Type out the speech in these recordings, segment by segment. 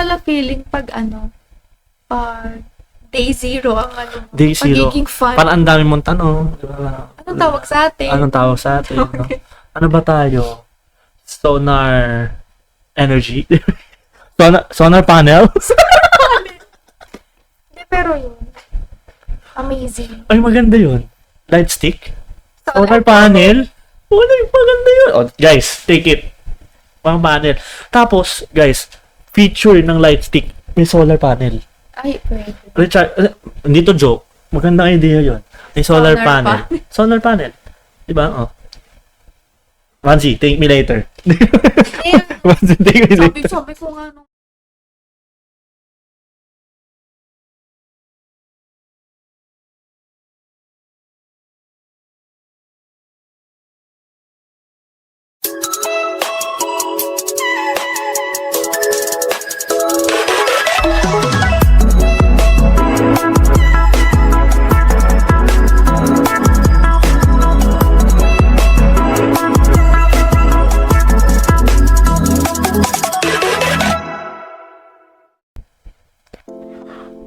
pala feeling pag day zero ang Day zero. magiging fun. Parang ang dami mong tanong. Diba? Anong tawag sa atin? Anong tawag sa atin? No? Ano ba tayo? Sonar energy? sonar panels? Hindi, pero yun. Amazing. Ay, maganda yun. Light stick? Solar panel? Wala, maganda yun. Oh, guys, take it. Mga panel. Tapos, guys, feature ng light stick, may solar panel. Ay, pwede. Richard, hindi to joke. Magandang idea yun. May solar panel. Solar panel. Diba? Oh. Manzi, take me later. Manzi, take me later. Sabi ko nga nung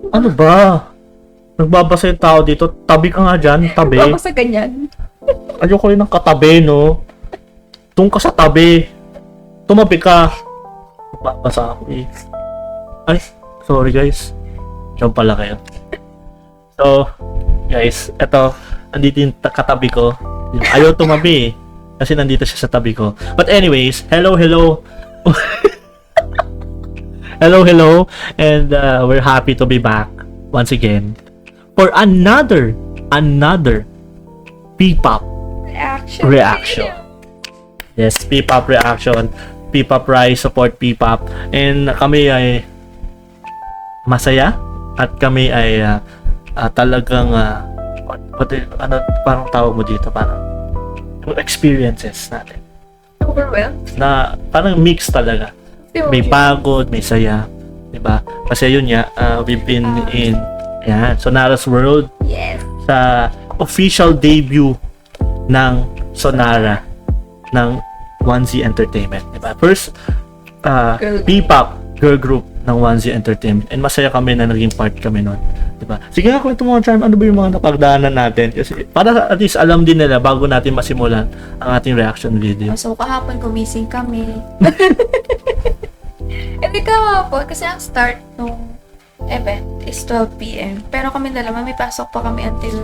Ano ba? Nagbabasa yung tao dito. Tabi ka nga dyan. Tabi. ako sa ganyan. Ayoko rin ng katabi, no? Doon ka sa tabi. Tumabi ka. Babasa ako eh. Ay, sorry guys. Diyan pala kayo. So, guys, eto. Andito yung katabi ko. Ayaw tumabi eh. Kasi nandito siya sa tabi ko. But anyways, hello. Hello. And we're happy to be back once again for another P-pop reaction. Yes, P-pop reaction. P-pop Rise, support P-pop. And kami ay masaya at kami ay talagang parang tawag mo dito, parang experiences natin. Overwhelmed? Na parang mix talaga. May pagod, may saya, 'di ba? Kasi yun nga, we've been in Sonara's World. Yes. Sa official debut ng Sonara ng 1Z Entertainment, 'di ba? First P-pop girl group ng 1Z Entertainment. And masaya kami na naging part kami noon, 'di ba? Sige nga, kwento mo, Charm, ano ba yung mga napagdaanan natin? Kasi para at least alam din nila bago natin masimulan ang ating reaction video. So, kahapon gumising kami. Hindi kahapon, kasi ang start nung event is 12 p.m. Pero kami dalawa, may pasok pa kami until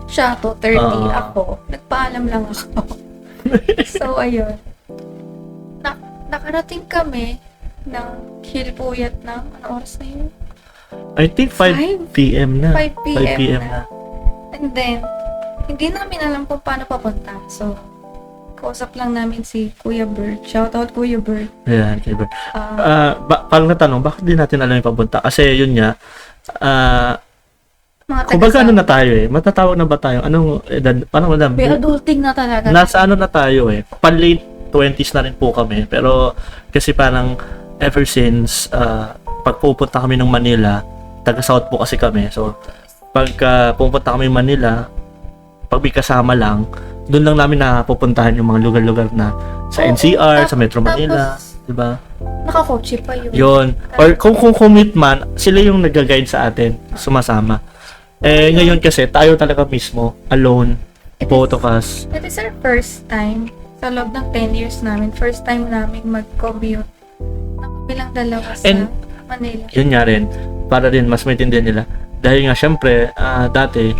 siya, 2:30. Ako, nagpaalam lang ako. So, ayun. Nakarating kami ng Hilpuyat ng, ano oras na yun? I think 5 p.m. na. 5 p.m. na. And then, hindi namin alam kung paano papunta. So, kausap lang namin si Kuya Bert. Shoutout Kuya Bert. Ayan, kay Bert. Parang natanong, bakit di natin alam yung papunta? Kasi yun nga, kumbaga ano na tayo eh, matatawag na ba tayo? Anong edad? Parang alam. May adulting na talaga. Nasa ano na tayo eh, pan-late 20s na rin po kami. Pero kasi parang ever since pagpupunta kami ng Manila, taga-South po kasi kami. So, pagka pupunta kami ng Manila, pag may kasama lang, doon lang namin napupuntahan yung mga lugar-lugar na sa NCR, sa Metro Manila, di ba? Nakakotse pa yun. Yun. Or kung commute man, sila yung nag-guide sa atin, sumasama. Eh, ngayon kasi, tayo talaga mismo, alone, both of us. It is our first time, sa loob ng 10 years namin, first time namin mag-commute na kami lang dalawa sa Manila. Yun nga rin, para rin mas maintindihan nila. Dahil nga, syempre, dati,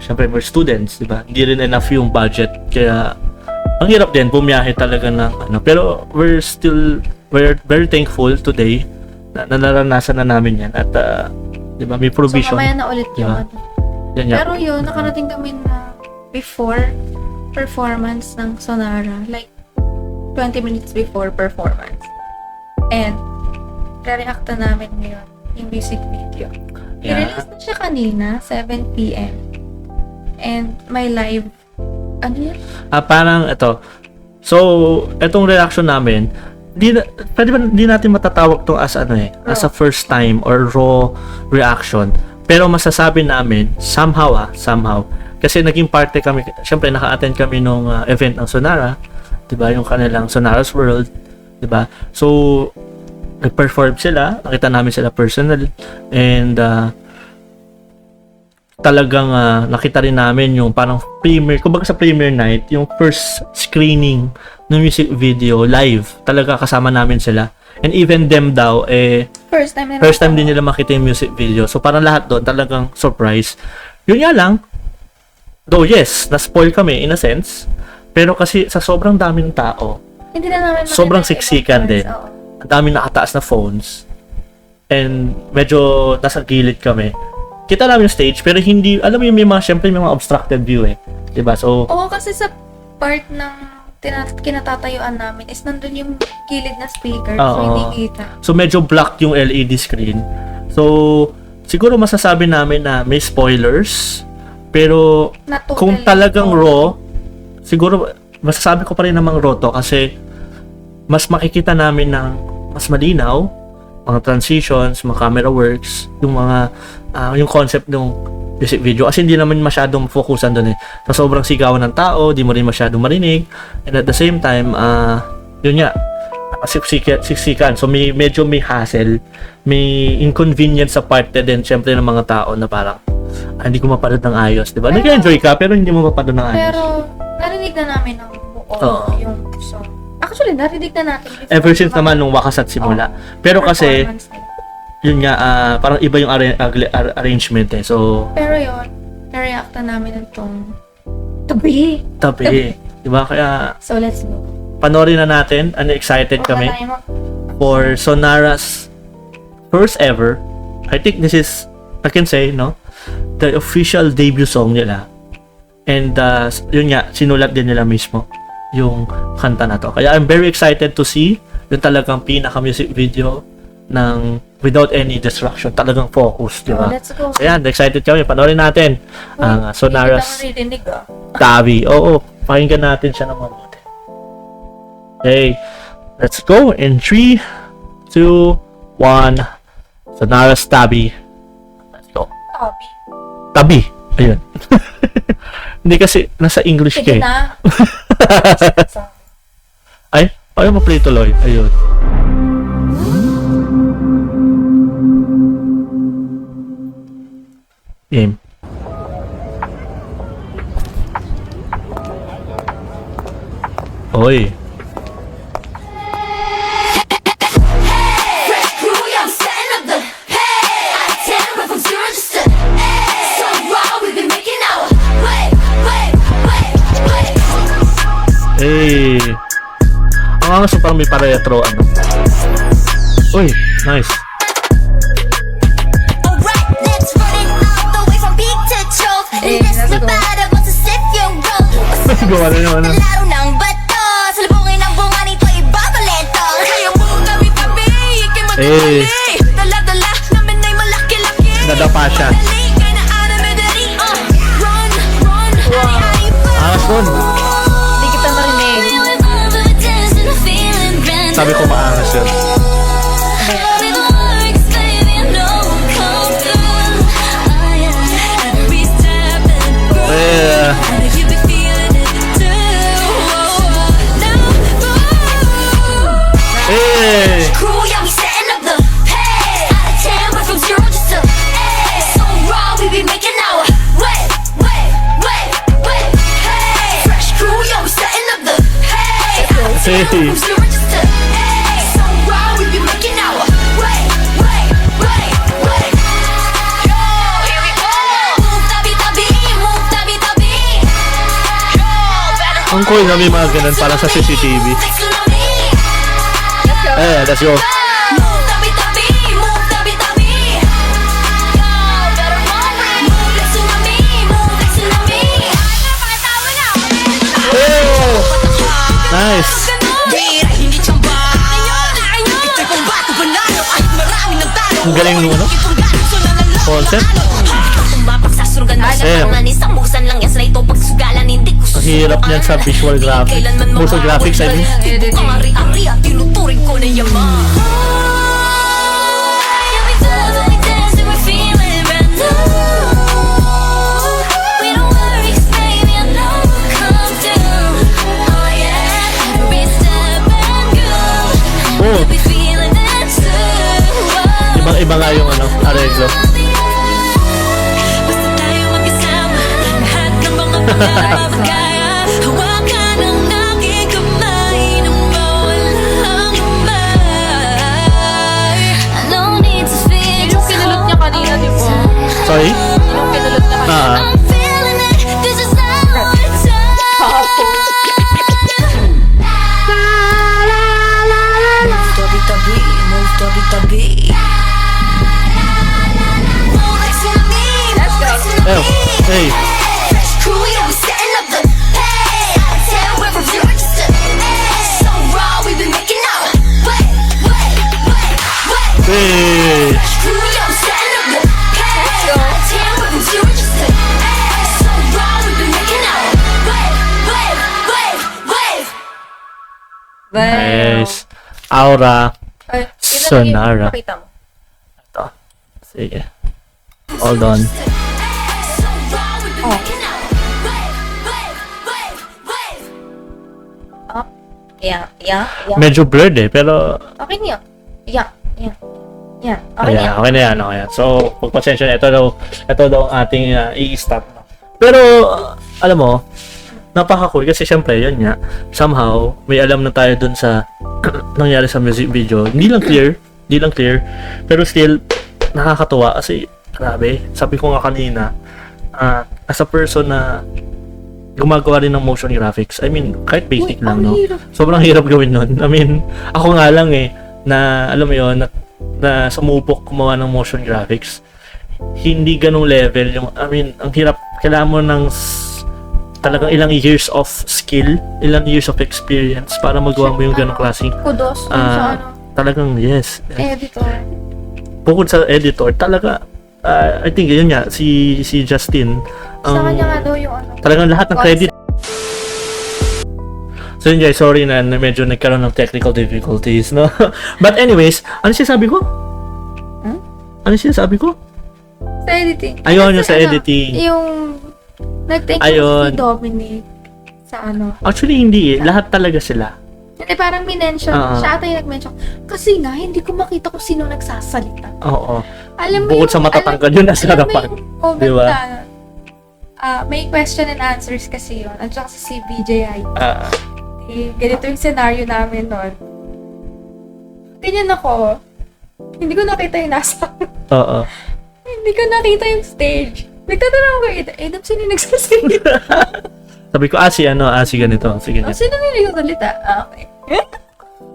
syempre, we're students, di ba? Hindi rin enough yung budget. Kaya, ang hirap din, bumiyahe talaga ng ano. Pero, we're very thankful today na naranasan na namin yan. At, di ba, may provision. So, mamaya na ulit yung diba? Yan, Pero yun, nakarating kami na before performance ng Sonara. Like, 20 minutes before performance. And, re-reacta namin ngayon yung music video. Yeah. I-release na siya kanina, 7 p.m. And my live, ano yun? Parang ito. So, etong reaction namin, pwede ba di natin matatawag to as ano eh, as a first time or raw reaction. Pero masasabi namin, somehow, kasi naging parte kami, syempre naka-attend kami nung event ng Sonara, 'di ba? Yung kanilang Sonara's World, 'di ba? So, nag-perform sila, nakita namin sila personal, and talagang nakita rin namin yung parang premiere, kumbaga sa premiere night, yung first screening ng music video live, talaga kasama namin sila. And even them daw, first time din nila makita yung music video. So parang lahat doon talagang surprise. Yun nga lang, though yes, na-spoil kami in a sense, pero kasi sa sobrang daming tao, hindi na namin sobrang makita yung siksikan ibang din. parts, oo. Ang daming nakataas na phones. And medyo nasa gilid kami. Kita namin yung stage, pero hindi, alam mo yung may mga, syempre may mga obstructed view eh. Diba? So, Oo, kasi sa part ng kinatatayuan namin is nandun yung gilid na speaker, so Oo. hindi kita. so medyo black yung LED screen. So, siguro masasabi namin na may spoilers, pero Na totally kung talagang oo. raw, siguro masasabi ko pa rin namang raw to kasi mas makikita namin ng mas malinaw mga transitions, mga camera works, yung mga yung concept ng music video kasi hindi naman masyadong focusan doon eh. Sa sobrang sigawan ng tao, di mo rin masyadong marinig, and at the same time yun nga, siksikan. So medyo may hassle, may inconvenience sa parte din syempre ng mga tao na parang hindi ko mapanood ng ayos, di ba? Pero- Nag-enjoy ka pero hindi mo mapanood ng ayos. Pero, narinig na namin ng buo Oo. yung song. Actually, narinig na natin before Ever since yung naman nung wakas at simula. Pero kasi performance nila. yun nga, parang iba yung arrangement eh. So, Pero yun, na-react na namin itong tabi. tabi. Diba? Kaya, So, let's go. panoorin na natin. Excited kami for Sonara's first ever. I think this is, I can say, no? The official debut song nila. And, yun nga, sinulat din nila mismo yung kanta na to. Kaya, I'm very excited to see yung talagang pinaka-music video ng without any distraction, talagang focus, di So, ba? let's go. So, yan, excited kami. Panoorin natin ang Sonara's Hindi kita Tabi. Oo, pakinggan natin siya ng mabuti. Okay, let's go in 3, 2, 1. Sonara's Tabi. Let's go. Tabi. Tabi. Ayun. Hindi kasi nasa English ka Sige eh. na. Ay, ayaw mo play tuloy. Ayun. Game. Oy. Fresh crew, yeah, I'm setting up the hey. Out of 10, went from 0 just to hey. So raw, we've been making our way. Hey. Ang angas parang may para-retro ano. Uy, nice. Alright, let's run it all the way from peak to trough. Hey, Let's let's flip go. out of what's a sip yung roll. Gawa na naman. Laro ng bato, salubungin ang bunga nito ibabalento. Kaya mo tabi-tabi, Eh. dala-dala namin ay malaki-laki. Nadapa siya. Madali, kaya na ana madali. Run, hari-hari pa. Angas nun. Hindi kita marinig. Sabi ko maangas yun. Eh, eh. Crew, yeah, we setting up the pace. Out of 10, went from 0 just to hey. So raw, we be making our way. Hey. Fresh crew, yeah, we setting up the pace. Out of 10, Hey. went from 0 just to hey. So raw, we be making our way. Yo, here we go. Move tabi-tabi, move tabi-tabi. Yo, better Ang cool na may mga ganun parang sa CCTV. like tsunami. Eh, let's go. Move tabi-tabi, move tabi-tabi. Yo, better move like tsunami, move like tsunami. Pakitawa na. Oh, nice. Bira, hindi tsamba. Ito'y kung bato panalo ay marami ng talo. Ang galing nung ano? Concept? Tumbapak sa surgan mo sa Eh. panganis. Ang musan lang yan sa ito pagsugalan. Hindi ko Ang hirap niyan sa visual graphics. Visual graphics, I mean. Ang ari-ari at tinuturing ko na yaman. Oh, iba nga yung ano, areglo. Basta tayo magkasama, lahat ng mga pangarap kaya. Hawakan ang aking kamay nang mawalang umay. No need to feel Yung kinulot niya kanina, di ba? Sorry? Yung kinulot niya kanina. I'm feeling it, this is our time. Move tabi-tabi, move tabi-tabi. Move like tsunami, Let's go. move like tsunami. Hey. Fresh crew, yeah, we setting up the pace. I tell we're from zero just to so raw, we've been making out. Wait. Hey. Fresh crew, yeah, we setting up the pace. go. I tell we're from zero just to so raw, we've been making out. Wave. Nice. Aura. Ay, Sonara. Pakita mo. Ito. Sige. Hold on. So raw, we've been Oh. making out. Wave. Up. Yeah. Medyo blurred eh, pero Okay niya. Yeah. Okay ayan, niya. okay na yan, okay yan. So, pagpasensya na, ito daw ang ating i-stop. Pero, alam mo, napaka-cool kasi syempre, yun nga, somehow, may alam na tayo dun sa nangyari sa music video. Hindi lang clear, pero still, nakakatuwa kasi, grabe, sabi ko nga kanina, as a person na gumagawa rin ng motion graphics, I mean, kahit basic Uy, lang, ang no? hirap. Sobrang hirap gawin nun. I mean, ako nga lang na, alam mo yun, na sumubok gumawa ng motion graphics. Hindi ganung level yung, I mean, ang hirap, kailangan mo ng talagang ilang years of skill, ilang years of experience para magawa mo yung ganung klaseng Kudos dun sa talagang yes. editor. Bukod sa editor, talaga I think yun nga si Justin Sa kanya nga daw yung talagang lahat ng credit. So yun guys, sorry na medyo nagkaroon ng technical difficulties, no? But anyways, ano sinasabi ko? Ano sinasabi ko? Sa editing. Ayun, yung Kasi sa editing. Yung nag-thank Ayun. you si Dominic sa Actually, hindi eh. Lahat talaga sila. Hindi, parang minention. Oo. Siya ata yung nag-mention. Kasi nga, hindi ko makita kung sino nagsasalita. Oo. Alam mo Bukod sa matatangkad yun nasa harapan. Oh, Diba? May question and answers kasi yun. At saka si BJI. Ah, Ganito yung scenario namin nun. Ganyan ako. Hindi ko nakita yung nasa. oo. Hindi ko nakita yung stage. Nagtatanong ko, Edam, sino yung nagsasalita? Sabi ko, si ganito. Sige. Oh, sino yung nagsasalita? Okay.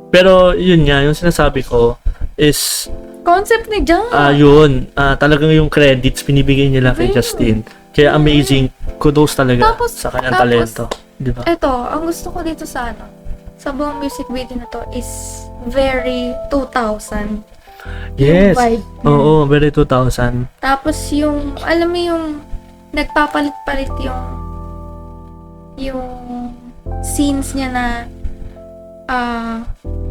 Pero yun nga, yung sinasabi ko is Concept ni John. yun, talagang yung credits binibigay nila kay Justin. Kaya amazing. Kudos talaga Tapos- sa kanyang tapos- talento. Di ba? Ito, ang gusto ko dito sa sa buong music video na to is very 2000. Yes. vibe. Oo, very 2000. Tapos yung, alam mo yung nagpapalit-palit yung scenes niya na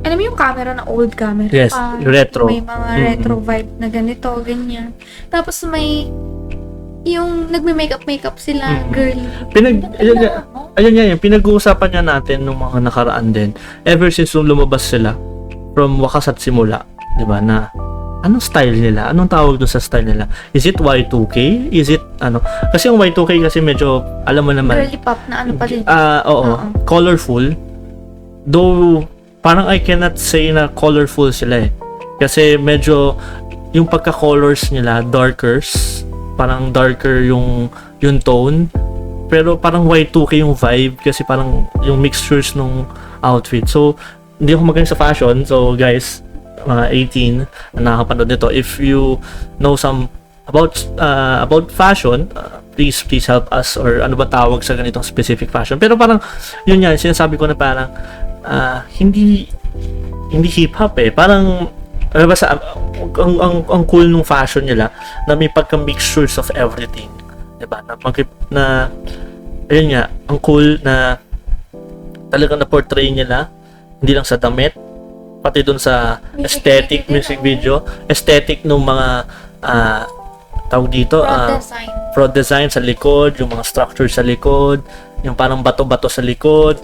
alam mo yung camera na old camera. Yes, retro. May mga retro vibe na ganito, ganyan. Tapos may yung nagme-makeup sila, girl. Ayun nga yung pinag-uusapan niya natin nung mga nakaraan din. Ever since nung lumabas sila from Wakas at Simula, 'di ba? Na anong style nila? Anong tawag doon sa style nila? Is it Y2K? Is it ano? Kasi yung Y2K kasi medyo alam mo naman. Girly pop na ano pa din. Oo. Colorful. Though parang I cannot say na colorful sila eh. Kasi medyo yung pagka-colors nila darkers, parang darker yung tone. Pero parang Y2K yung vibe kasi parang yung mixtures nung outfit. So, hindi ako magaling sa fashion. So, guys, mga 18 na nakakapanood nito, if you know some about fashion, please help us or ano ba tawag sa ganitong specific fashion. Pero parang, yun nga, sinasabi ko na parang hindi hip-hop eh. Parang, basta, ang cool nung fashion nila na may pagka-mixtures of everything. Diba? Na ayun nga, ang cool na talagang na-portray nila hindi lang sa damit, pati dun sa aesthetic music video, aesthetic nung mga tawag dito, prod design sa likod, yung mga structure sa likod, yung parang bato-bato sa likod.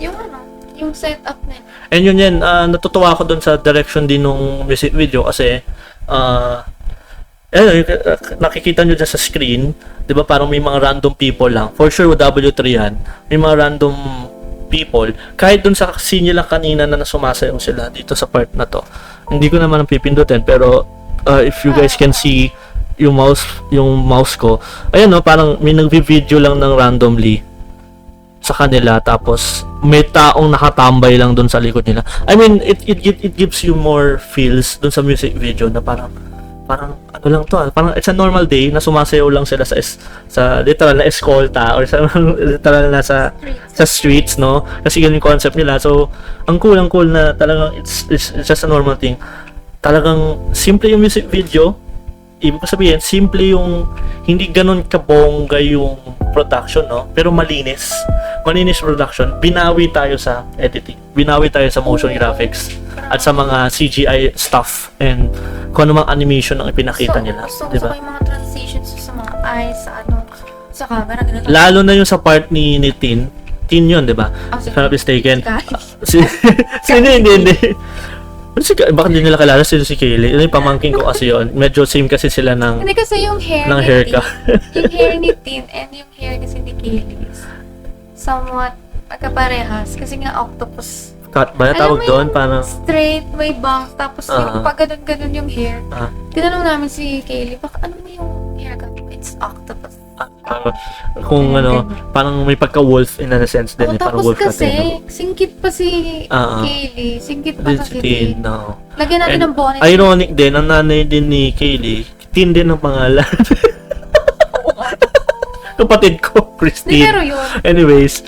Yung setup na yun. And yun, natutuwa ako dun sa direction din nung music video kasi nakikita nyo dyan sa screen, di ba parang may mga random people lang. For sure, W3 yan. May mga random people. Kahit dun sa scene nila kanina na nasumasayaw sila dito sa part na to. Hindi ko naman pipindutin, pero if you guys can see yung mouse ko, ayan no, parang may nagvi-video lang ng randomly sa kanila, tapos may taong nakatambay lang dun sa likod nila. I mean, it gives you more feels dun sa music video na parang ano lang to, parang it's a normal day na sumasayaw lang sila sa literal na eskolta or sa literal na sa streets, no? Kasi yun yung concept nila. So, ang cool na talagang it's just a normal thing. Talagang simple yung music video. Ibig ko sabihin, simple yung hindi ganun kabongga yung production, no? Pero malinis production. Binawi tayo sa editing. Binawi tayo sa motion graphics at sa mga CGI stuff and kung ano mga animation ang ipinakita nila, di ba? Yung mga transitions sa mga eyes, sa camera, ganun. Lalo na yung sa part ni Tin yun, di ba? If I'm not mistaken. Hindi. Baka hindi nila kalala si Kaylee. Yung pamangkin ko kasi yun. Medyo same kasi sila ng Hindi kasi yung hair ng ni haircut. Tin, yung hair ni Tin and yung hair kasi ni Kaylee is somewhat magkaparehas. Kasi nga octopus. Cut ba? Alam Tawag mo doon? yung Parang straight, may bangs, tapos yung pag ganun yung hair. Tinanong namin si Kaylee, baka ano mo yung haircut? It's octopus. kung ano, parang may pagka-wolf in a sense din. Parang Tapos wolf kasi, cutting. singkit pa si Kaylee. Singkit pa Din kasi si Tin, no. Lagyan natin And ng bonnet. ironic din, ang nanay din ni Kaylee, Tin din ang pangalan. Kapatid ko, Hindi, Christine. pero yun. Anyways,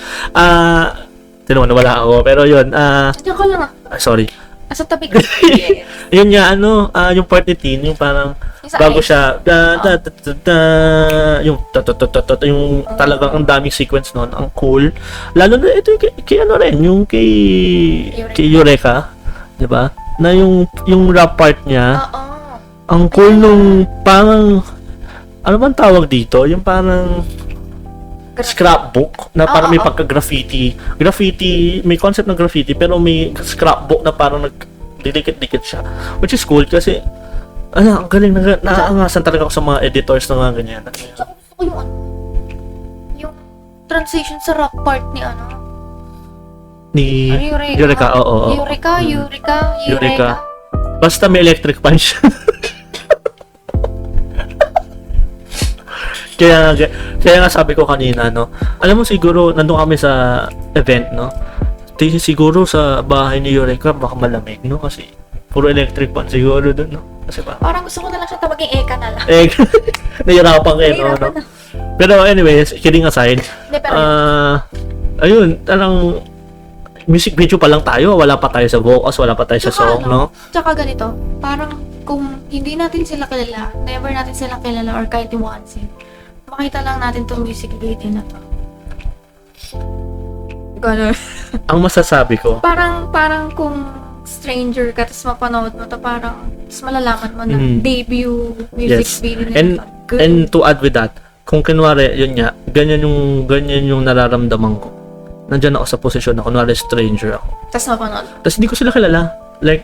tinaman nawala ako, pero yun, Diyan ka lang sorry. Sa tabi ko. Yes. Yun nga, yung part ni Tin, yung parang, Yung sa bago eyes. siya, yung talagang ang daming sequence nun, ang cool. Lalo na ito, kay ano rin, yung kay Eureka, di ba? Na yung rap part niya, Oo. ang cool nung parang, ano bang tawag dito? Yung parang, scrapbook na parang may pagka-graffiti. Graffiti, may concept ng graffiti pero may scrapbook na parang nagdidikit-dikit siya. Which is cool kasi ang galing, naaangasan talaga ako sa mga editors na mga ganyan. Tsaka gusto ko yung transition sa rap part ni Ni Eureka. oo. Eureka. Basta may electric punch. Kaya nga sabi ko kanina, no, alam mo siguro nandun kami sa event, no, siguro sa bahay ni Eureka baka malamig, no, kasi puro electric pan siguro dun, no, kasi ba Parang gusto ko na lang siya tawaging Eka na lang. nahirapan kayo, no. Nahirapan na. Pero anyways, kidding aside, Hindi, pero ayun, talang music video pa lang tayo, wala pa tayo sa vocals, wala pa tayo sa song, no. Tsaka ganito, parang kung hindi natin sila kilala, never natin sila kilala or kahit yung one scene, makita lang natin tong music video na to. Ganun. Ang masasabi ko, parang kung stranger ka, tapos mapanood mo to, parang tapos malalaman mo na debut music yes. video na And ito. Good. and to add with that, kung kunwari, yun nga, ganyan yung nararamdaman ko. Nandiyan ako sa posisyon na kunwari stranger ako. Tapos mapanood. Tapos hindi ko sila kilala. Like,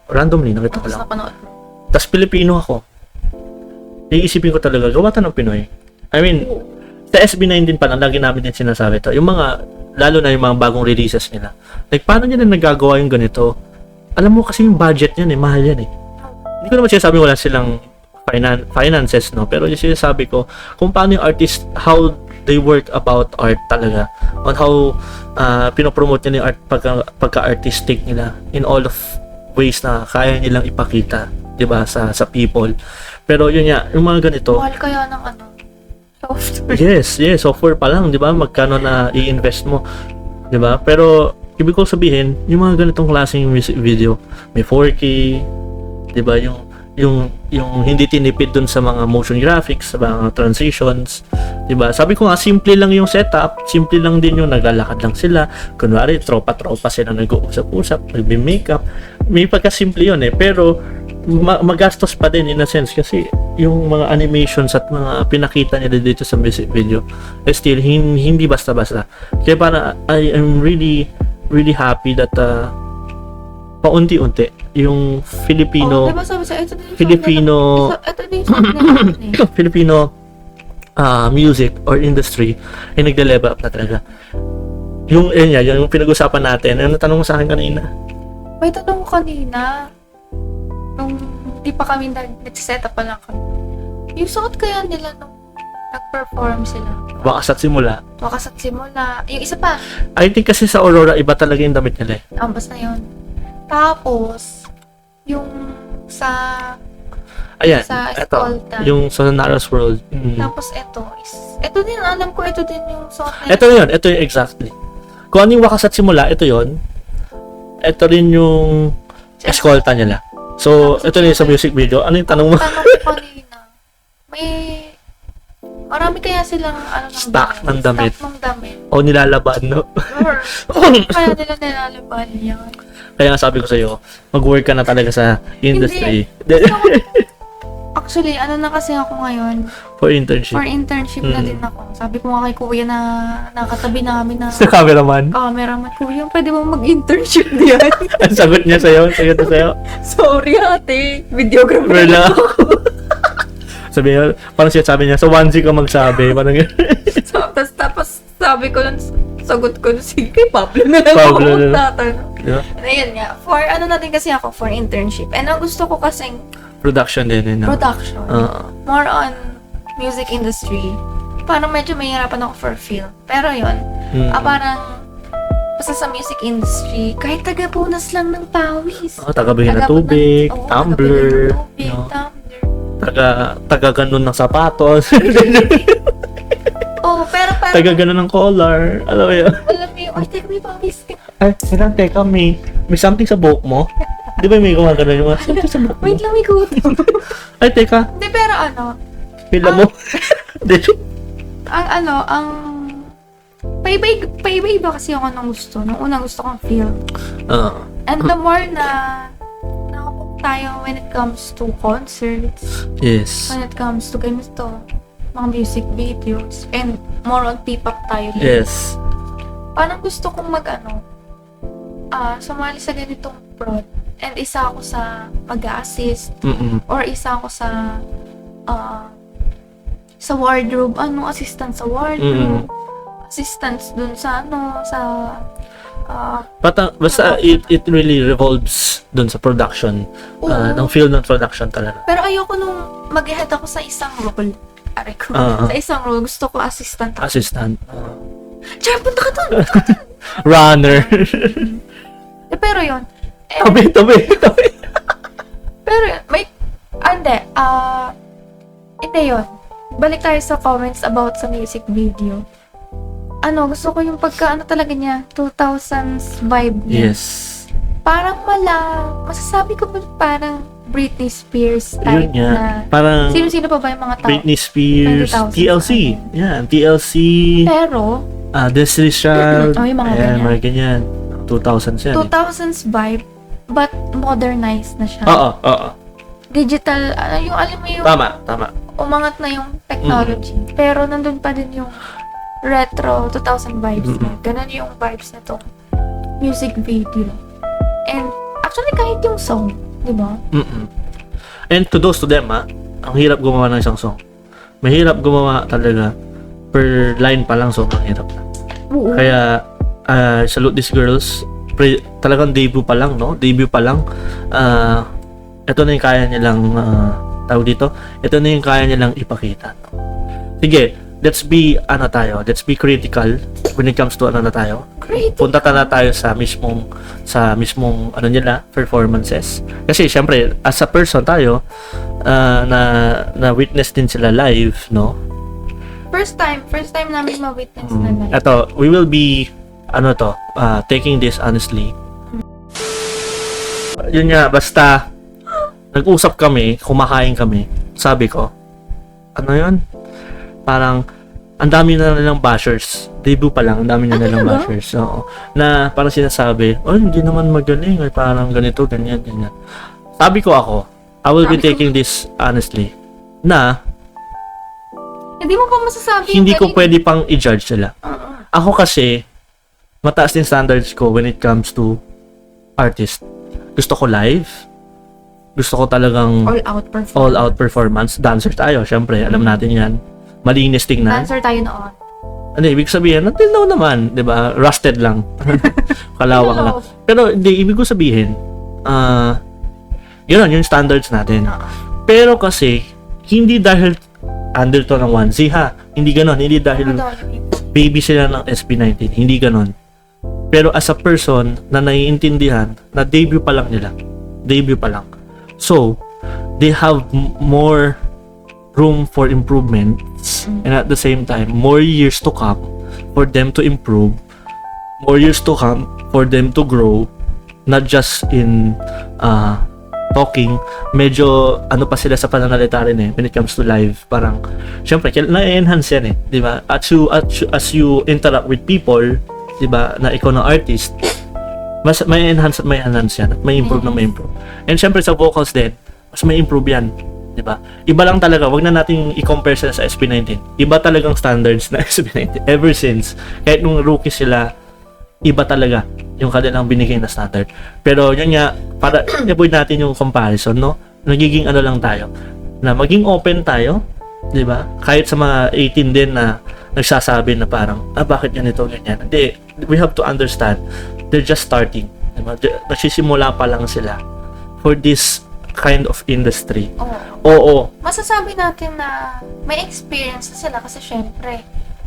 randomly, nakita ko Tapos lang. mapanood mo. Tapos Pilipino ako. Iisipin ko talaga, gawa ta ng Pinoy. I mean, sa SB19 pa lang, lagi namin din sinasabi to. Yung mga, lalo na yung mga bagong releases nila. Like, paano nila nagagawa yung ganito? Alam mo kasi yung budget niyan mahal yan eh. Hindi ko naman sinasabi wala silang finances, no? Pero yung sinasabi ko, kung paano yung artist, how they work about art talaga. On how pinopromote nila yung art, pagka-artistic nila in all of ways na kaya nilang ipakita, 'di ba, sa people. Pero yun nga, yung mga ganito, Mahal kaya ng software. yes, software pa lang, 'di ba? Magkano na i-invest mo, 'di ba? Pero ibig ko sabihin, yung mga ganitong klaseng music video, may 4K, 'di ba? Yung hindi tinipid dun sa mga motion graphics, sa mga transitions, 'di ba? Sabi ko nga, simple lang yung setup, simple lang din yung naglalakad lang sila. Kunwari, tropa-tropa sila nag-uusap-usap, nagbe-makeup. May pagka-simple yun eh, pero magastos pa din in a sense kasi yung mga animations at mga pinakita nila dito sa music video still hindi basta-basta. Kaya para I am really happy that paunti-unti yung Filipino, diba sabi sa ito din yung Filipino- ito din yung sabi nila eh. Filipino music or industry ay nagle-level up na talaga. Yung yung pinag-usapan natin, ano tanong mo sa akin kanina? May tanong ko kanina, nung di pa kami nag-set up pa lang kami. Yung suot kaya nila nung nag-perform sila. Wakas at simula. Wakas at simula. Yung isa pa, I think kasi sa Aurora, iba talaga yung damit nila eh. basta yun. Tapos, yung sa Ayan, Sa eto, Escolta. yung Sonara's World. Tapos ito din, alam ko, ito din yung suot na Ito yung exactly. Kung ano yung wakas at simula, ito yun. Ito rin yung escolta nila. So, ito rin sa music video. Ano yung tanong mo? Tanong ko kanina, marami kaya silang Stock ng damit. Stock ng damit. O nilalaban, no? Or, kaya nila nilalaban yan. Kaya nga sabi ko sa'yo, mag-work ka na talaga sa industry. Actually, na kasi ako ngayon, For internship. for internship na din ako. Sabi ko nga kay kuya na nakatabi namin na Sa cameraman. cameraman, kuya, pwede mo mag-internship diyan. Ang sagot niya sa'yo. Sagot na sa'yo. Sorry ate, videographer. Wala. Sabi niya, parang siya sabi niya, sa onesie ka magsabi. Parang Tapos sabi ko lang, sagot ko, sige, kay Pablo na lang Pablo ako na lang. tatanong. yeah. Ayun nga, for na din kasi ako, for internship. And ang gusto ko kasing Production din yun. No? production. Oo. More on music industry. Parang medyo mahirapan ako for film. Pero yun, parang basta sa music industry, kahit taga-punas lang ng pawis. Tagabigay na Taga- tubig, oo, tumbler, tagabigay ng tubig, no? tumbler. taga ganun ng sapatos, Oh, pero parang, taga ganun ng collar, alam mo yun? alam mo yun, ay, teka, may pawis ka. Teka, may something sa buhok mo? Di ba may gumagano yung something sa buhok mo? Wait lang, may gutom. Ay, teka, Hindi, pero pila mo? Di, ang paiba-iba kasi ako ng gusto. Nung unang gusto kong film. And the more na nakapunta tayo when it comes to concerts, yes. when it comes to ganito, mga music videos, and more on P-pop tayo. Yes. Parang gusto kong sumali sa ganitong prod. And isa ako sa mag-assist, or isa ako sa wardrobe, assistant sa wardrobe, assistants dun sa Basta it really revolves dun sa production, ng film ng production talaga. pero ayoko nung mag-head ako sa isang role. Aray ko. Sa isang role, gusto ko assistant ako. Assistant. Char, punta ka dun! Runner. Pero yun. Tabi. Pero yun, hindi yun. Balik tayo sa comments about sa music video. Gusto ko yung talaga niya, 2000s vibe niya. Yes. Parang masasabi ko ba parang Britney Spears Yun type nga. na. Parang Sino-sino pa ba yung mga tao? Britney Spears, 20,000. TLC. Yan, TLC. Pero, Destiny's Child. Yung mga Ayan, ganyan. mga ganyan. 2000s yan. 2000s vibe, but modernized na siya. Oo. Digital, yung alam mo yung Tama. umangat na yung technology. Pero nandun pa din yung retro 2000 vibes na. Ganun yung vibes na tong music video. And actually kahit yung song, di ba? And to them, ang hirap gumawa ng isang song. Mahirap gumawa talaga. Per line pa lang, sobrang hirap na. Oo. Kaya, salute these girls. Talagang debut pa lang, no? Debut pa lang. Ito na yung kaya nilang, tawag dito, ito na yung kaya nilang ipakita. No? Sige, let's be critical when it comes to tayo. Great. Punta na tayo sa mismong nila, performances. Kasi syempre, as a person tayo, na witness din sila live, no? First time namin ma-witness na live. Ito, we will be taking this honestly. Yun nga, basta nag-usap kami, kumakain kami. Sabi ko, parang ang dami na nilang bashers. Debut pa lang, ang dami na nilang talaga? bashers. Oo. Na parang sinasabi, hindi naman magaling, ay parang ganito, ganyan. Sabi ko I will be taking this honestly, na Hindi mo pa masasabi hindi yung ko galing. pwede pang i-judge sila. Ako kasi, mataas din standards ko when it comes to artist. Gusto ko live. Gusto ko talagang All out all-out performance. performance. Dancer tayo, syempre. Alam natin yan. Malinis tingnan. Dancer tayo noon. Ano, ibig sabihin, until now naman, di ba? Rusted lang. Kalawang lang. Pero, hindi, ibig ko sabihin, yun yung standards natin. Pero kasi, hindi dahil under to ng 1Z ha. Hindi ganon. Hindi dahil baby sila ng SB19. Hindi ganon. Pero as a person na naiintindihan na debut pa lang nila. Debut pa lang. So, they have more room for improvements and at the same time, more years to come for them to improve, more years to come for them to grow, not just in talking. Medyo ano pa sila sa pananalita rin when it comes to live. Parang, syempre, na-enhance yan di ba? As you interact with people, di ba, na ikaw na artist, mas may enhance at may enhance yan at may improve na may improve. And syempre sa vocals din, mas may improve yan, di ba? Iba lang talaga, wag na nating i-compare sila sa SB19. Iba talagang standards na SB19 ever since. Kahit nung rookie sila, iba talaga yung kanilang binigay na standard. Pero yun nga, para i-avoid natin yung comparison, no? Nagiging ano lang tayo, na maging open tayo, di ba? Kahit sa mga 18 din na nagsasabi na parang, bakit ganito, ganyan. Hindi, we have to understand, they're just starting. Diba? Nagsisimula pa lang sila for this kind of industry. Oo. Masasabi natin na may experience na sila kasi syempre,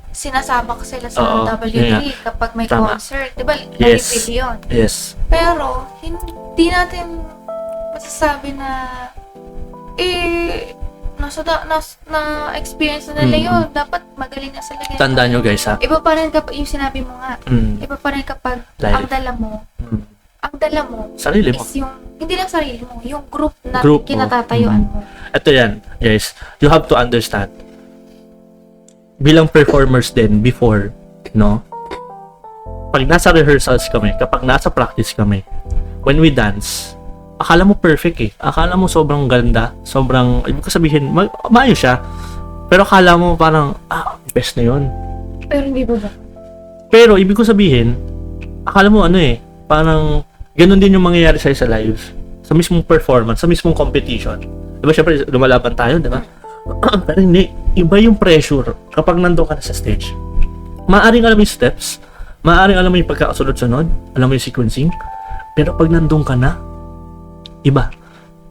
sinasabak sila sa W3 kapag may concert. Diba? Yes. Live yun. Yes. Pero, hindi natin masasabi na na experience na nila yun. Dapat magaling na sila. Tandaan nyo guys ha. Iba pa rin kapag, yung sinabi mo nga, iba pa rin kapag Live. ang dala mo Sarili mo. is yung, hindi lang sarili mo, yung group na Group mo. kinatatayuan mo. Ito yan, guys. You have to understand. Bilang performers din before, no? Pag nasa rehearsals kami, kapag nasa practice kami, when we dance, akala mo perfect Akala mo sobrang ganda, sobrang, ibig ko sabihin, maayos siya. Pero akala mo parang, best na yun. Pero hindi ba ba? Pero ibig ko sabihin, akala mo parang ganun din yung mangyayari sa'yo sa live. Sa mismong performance, sa mismong competition. Diba, syempre, lumalaban tayo, diba? Pero hindi, iba yung pressure kapag nandun ka na sa stage. Maaring alam mo yung steps, maaring alam mo yung pagkakasunod-sunod, alam mo yung sequencing, pero pag nandun ka na, iba.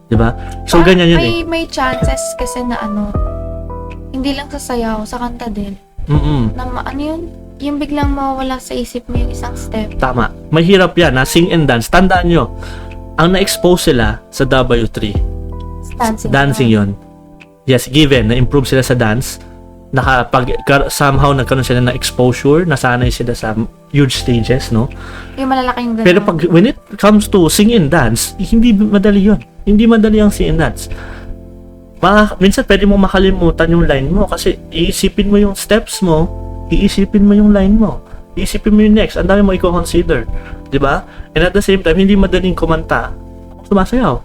Diba? So, ganyan yun May chances kasi na hindi lang sa sayaw, sa kanta din. Na ano yun? Yung biglang mawawala sa isip mo yung isang step. Tama. Mahirap yan, sing and dance. Tandaan nyo, ang na-expose sila sa W3, dancing yon. Yes, given, na-improve sila sa dance, somehow nagkaroon sila ng exposure, nasanay sila sa huge stages, no? Yung malalaking gano'n. Pero when it comes to sing and dance, hindi madali yun. Hindi madali ang sing and dance. Minsan pwede mo makalimutan yung line mo kasi iisipin mo yung steps mo, iisipin mo yung line mo, iisipin mo yung next, ang dami mo i-consider, di ba? And at the same time, hindi madaling kumanta, sumasayaw,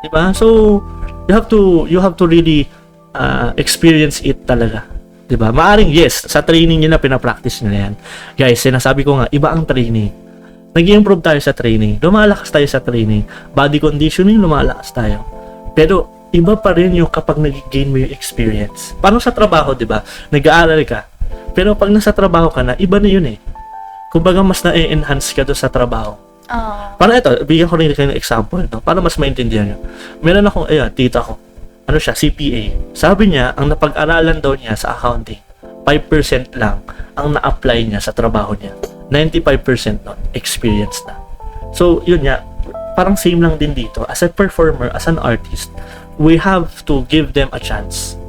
di ba? So, you have to really experience it talaga, di ba? Maaring yes, sa training nila pinapractice nila yan. Guys, sinasabi ko nga, iba ang training. Nag-i-improve tayo sa training, lumalakas tayo sa training, body conditioning, lumalakas tayo. Pero iba pa rin yung kapag nag-gain mo yung experience. Parang sa trabaho, di ba? Nag-aaral ka. Pero pag nasa trabaho ka na, iba na yun Kumbaga, mas na-enhance ka doon sa trabaho. Parang ito, bigyan ko rin kayo ng example, no? Para mas maintindihan nyo. Meron akong, tita ko. Ano siya? CPA. Sabi niya, ang napag-aralan daw niya sa accounting, 5% lang ang na-apply niya sa trabaho niya. 95% nun, experience na. So, yun nga, parang same lang din dito. As a performer, as an artist, we have to give them a chance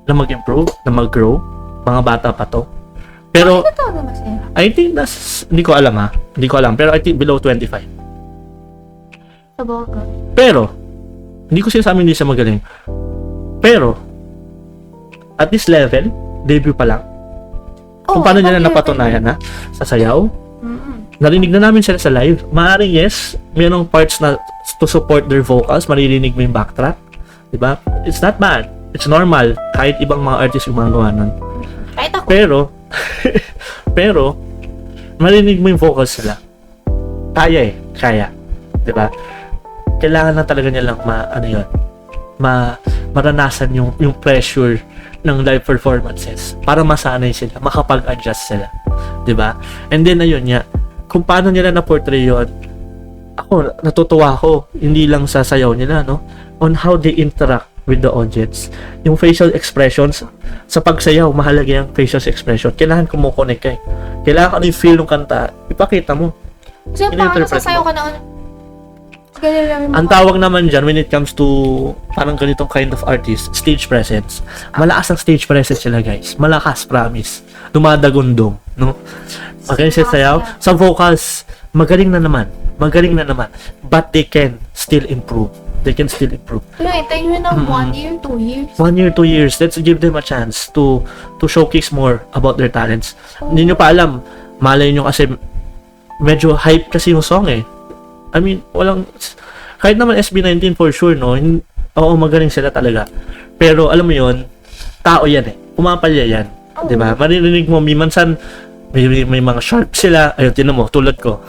na mag-improve, na mag-grow. Mga bata pa to. Pero, I think hindi ko alam Hindi ko alam. Pero I think below 25. Pero, hindi ko sinasabi hindi siya magaling. Pero, at this level, debut pa lang. Kung paano niya na napatunayan sa sayaw, narinig na namin sila sa live. Maaaring yes, mayroong parts na to support their vocals, maririnig mo yung backtrack. Diba? It's not bad. It's normal. Kahit ibang mga artists yung mga gawa nun. Kahit ako. Pero, marinig mo yung vocals sila. Kaya. 'di ba? Kailangan lang talaga nilang maranasan yung pressure ng live performances para masanay sila, makapag-adjust sila, 'di ba? And then ayun nga, kung paano nila na-portray yun, ako natutuwa ako, hindi lang sa sayaw nila, no, on how they interact with the audience. Yung facial expressions sa pagsayaw, mahalaga yung facial expression. Kailangan kumukonek ka. Kailangan ano yung feel ng kanta, ipakita mo. Kasi paano Ini-interpret sasayaw mo. ka na ganun lang yung Ang tawag naman dyan when it comes to parang ganitong kind of artist, stage presence. Malakas ang stage presence sila, guys. Malakas, promise. Dumadagundong, no? Magaling sila sayaw. Sa vocals, magaling na naman. But they can still improve. Pero hintayin nyo ng 1 year, 2 years. 1 year, 2 years, let's give them a chance to showcase more about their talents. Hindi nyo pa alam, malay nyo kasi medyo hype kasi yung song eh. I mean, kahit naman SB19 for sure, no? Oo, magaling sila talaga. Pero alam mo yon, tao yan eh. Pumapalya yan. Di ba? Maririnig mo, minsan, may mga sharp sila. Ayun, tinan mo, tulad ko.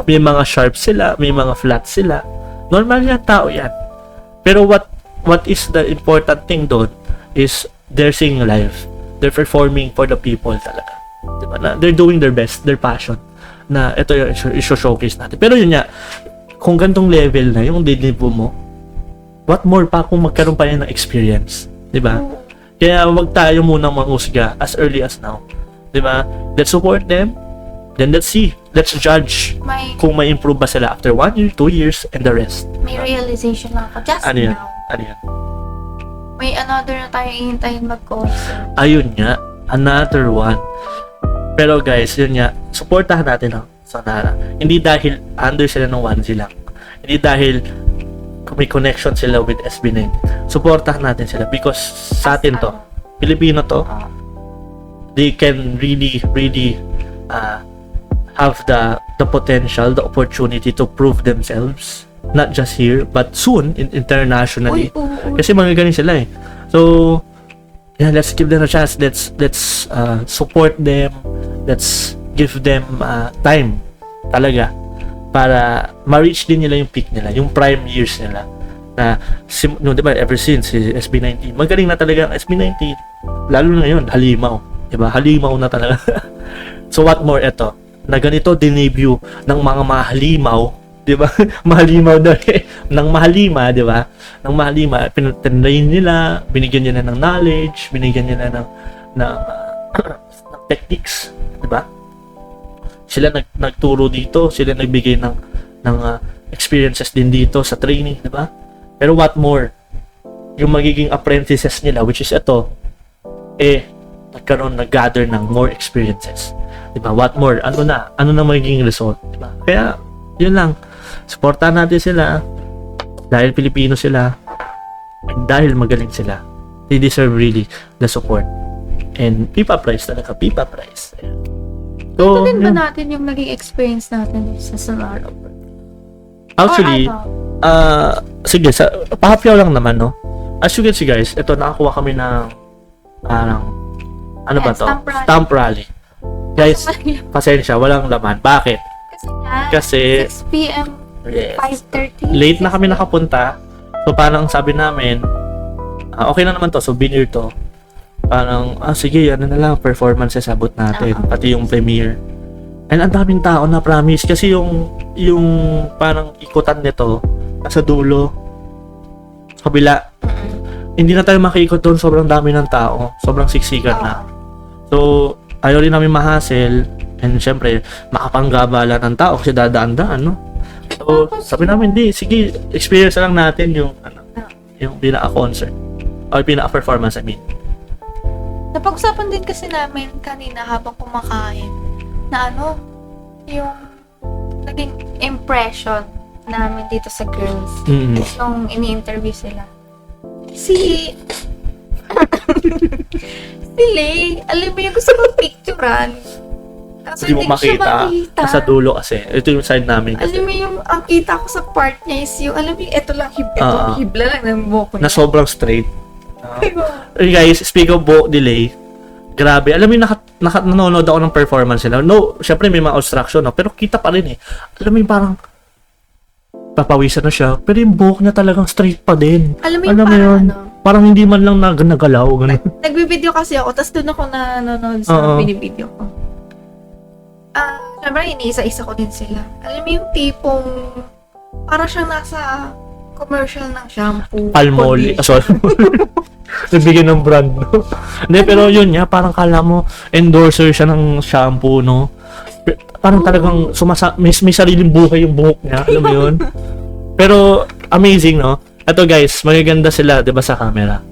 May mga sharp sila, may mga flat sila. Normal yan, tao yan. Pero what is the important thing doon is they're singing live. They're performing for the people talaga. Diba? They're doing their best, their passion. Na ito yung i-showcase natin. Pero yun nga, kung gantong level na yung deliver mo, what more pa kung magkaroon pa yan ng experience. Diba? Kaya wag tayo munang manghusga as early as now. Diba? Let's support them. Then let's see. Let's judge kung may improve ba sila after 1 year, 2 years, and the rest. May realization lang ako just Ano yan? now. Ano yan? May another na tayo ihintayin mag-concert. Ayun nga. Another one. Pero guys, yun nga. Supportahan natin ang Sonara. Hindi dahil under sila ng 1Z lang. Hindi dahil may connection sila with SB19. Supportahan natin sila because sa atin to. Pilipino to. They can really have the potential, the opportunity to prove themselves, not just here but soon internationally. Kasi mga galing sila eh. So yeah, let's give them a chance. Let's support them. Let's give them time talaga para ma-reach din nila yung peak nila, yung prime years nila. Na no, diba, ever since SB19, magaling na talaga ang SB19. Lalo na ngayon, halimaw. Diba? Halimaw na talaga. So what more ito? Na ganito dinebut ng mga mahalimaw, 'di ba? Mahalimaw daw eh. Ng mahalima, 'di ba? Ng mahalima, pinrain nila, binigyan nila ng knowledge, binigyan nila ng techniques, 'di ba? Sila nagturo dito, sila nagbigay ng experiences din dito sa training, 'di ba? Pero what more? Yung magiging apprentices nila, which is ito, nag-gather ng more experiences. Diba? What more? Ano na magiging result? Diba? Kaya, yun lang. Supportahan natin sila dahil Pilipino sila and dahil magaling sila. They deserve really the support. And Pipa Prize talaga. Pipa Prize. So, Ito din ba yun. natin yung naging experience natin sa Sonara? Actually, Or sige, pahapyaw lang naman, no? As you can see, guys, ito, nakakuha kami ng parang, ano ba to? Stamp rally. Stamp rally. Guys, pasensya, walang laman. Bakit? Kasi 6 p.m. yes, 5:30. late na kami nakapunta. So parang sabi namin, okay na naman to, souvenir to. Parang, sige, ano na lang, performances abot natin, pati yung premiere. And ang daming tao na promise kasi yung parang ikutan nito nasa dulo, sa kabila. Hindi na tayo makiikot doon, sobrang dami ng tao, sobrang siksikan na. So ayaw rin namin ma-hassle, and syempre makapanggabala ng tao kasi dadaan-daan, no? So sabi namin, sige, experience lang natin yung pinaka-concert or pinaka-performance, I mean. Napag-usapan din kasi namin kanina habang kumakain na yung naging impression namin dito sa girls nung ini-interview sila. Si Lay, alam mo yung gusto mong picturean. Kaso Hindi mo ko siya makita sa dulo kasi. Ito yung side namin kasi. Alam mo yung, ang kita ko sa part niya is yung, alam mo yung, ito lang, hibla lang ng buhok Na niya. sobrang straight. Guys, speak of buhok delay, grabe. Alam mo yung nanonood ako ng performance nila. No, syempre may mga obstruction, no? Pero kita pa rin eh. Alam mo yung parang papawisan na siya, pero yung buhok niya talagang straight pa din. Alam mo yung Alam mo parang yun? ano, Parang hindi man lang nagalaw, ganun. nagbibideo kasi ako, tapos doon ako nanonood sa Oo. binibideo ko. Siyempre, iniisa-isa ko din sila. Alam mo yung tipong, parang siyang nasa commercial ng shampoo. Palmolive. conditioner. Sorry. Nagbigyan ng brand, no? Hindi, pero yun nga, parang kala mo, endorser siya ng shampoo, no? Parang talagang may sariling buhay yung buhok niya, alam mo yun? Pero, amazing, no? Ito guys, magaganda sila, di ba, sa camera.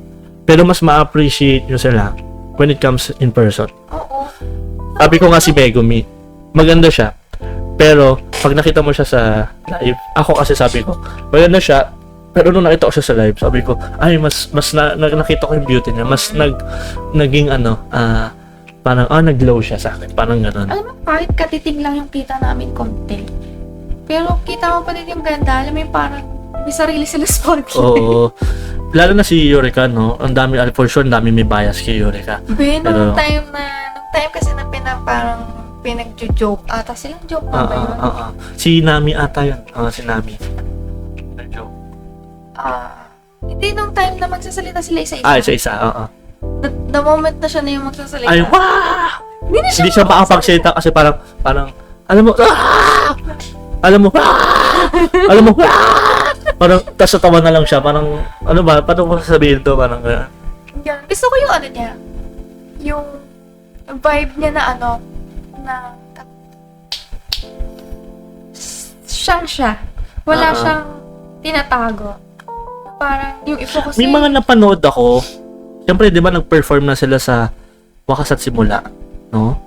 Pero mas ma-appreciate nyo sila when it comes in person. Oo. Sabi ko nga si Megumi, maganda siya. Pero, pag nakita mo siya sa live, ako kasi sabi ko, maganda siya, pero nung nakita ko siya sa live, sabi ko, ay, mas nakita ko yung beauty niya, mas naging parang, nag-glow siya sa akin, parang gano'n. Alam mo, kahit katiting lang yung kita namin konti. Pero kita mo pa din yung ganda, alam mo yung parang may sarili sila spotlight. Oo. Lalo na si Eureka, no? Ang dami, for sure, ang dami may bias kay Eureka. Nung Pero- time kasi na parang pinag-joke ata silang joke na ba yun? Si Nami ata yun. Si Nami. Nag-joke. Hindi nung time na magsasalita sila isa-isa. Isa-isa, The moment na siya na yung magsasalita. Ay, wah! Hindi na Hindi siya makapagsalita kasi parang, alam mo, alam mo, alam mo, parang, tas tawa na lang siya, parang, ano ba, paano ko sasabihin to, parang, Yan. Gusto ko yung ano niya. Yung vibe niya na siyang siya. Wala siyang tinatago. Parang yung i-focus may mga napanood ako, siyempre, di ba, nag-perform na sila sa Wakas at Simula, no?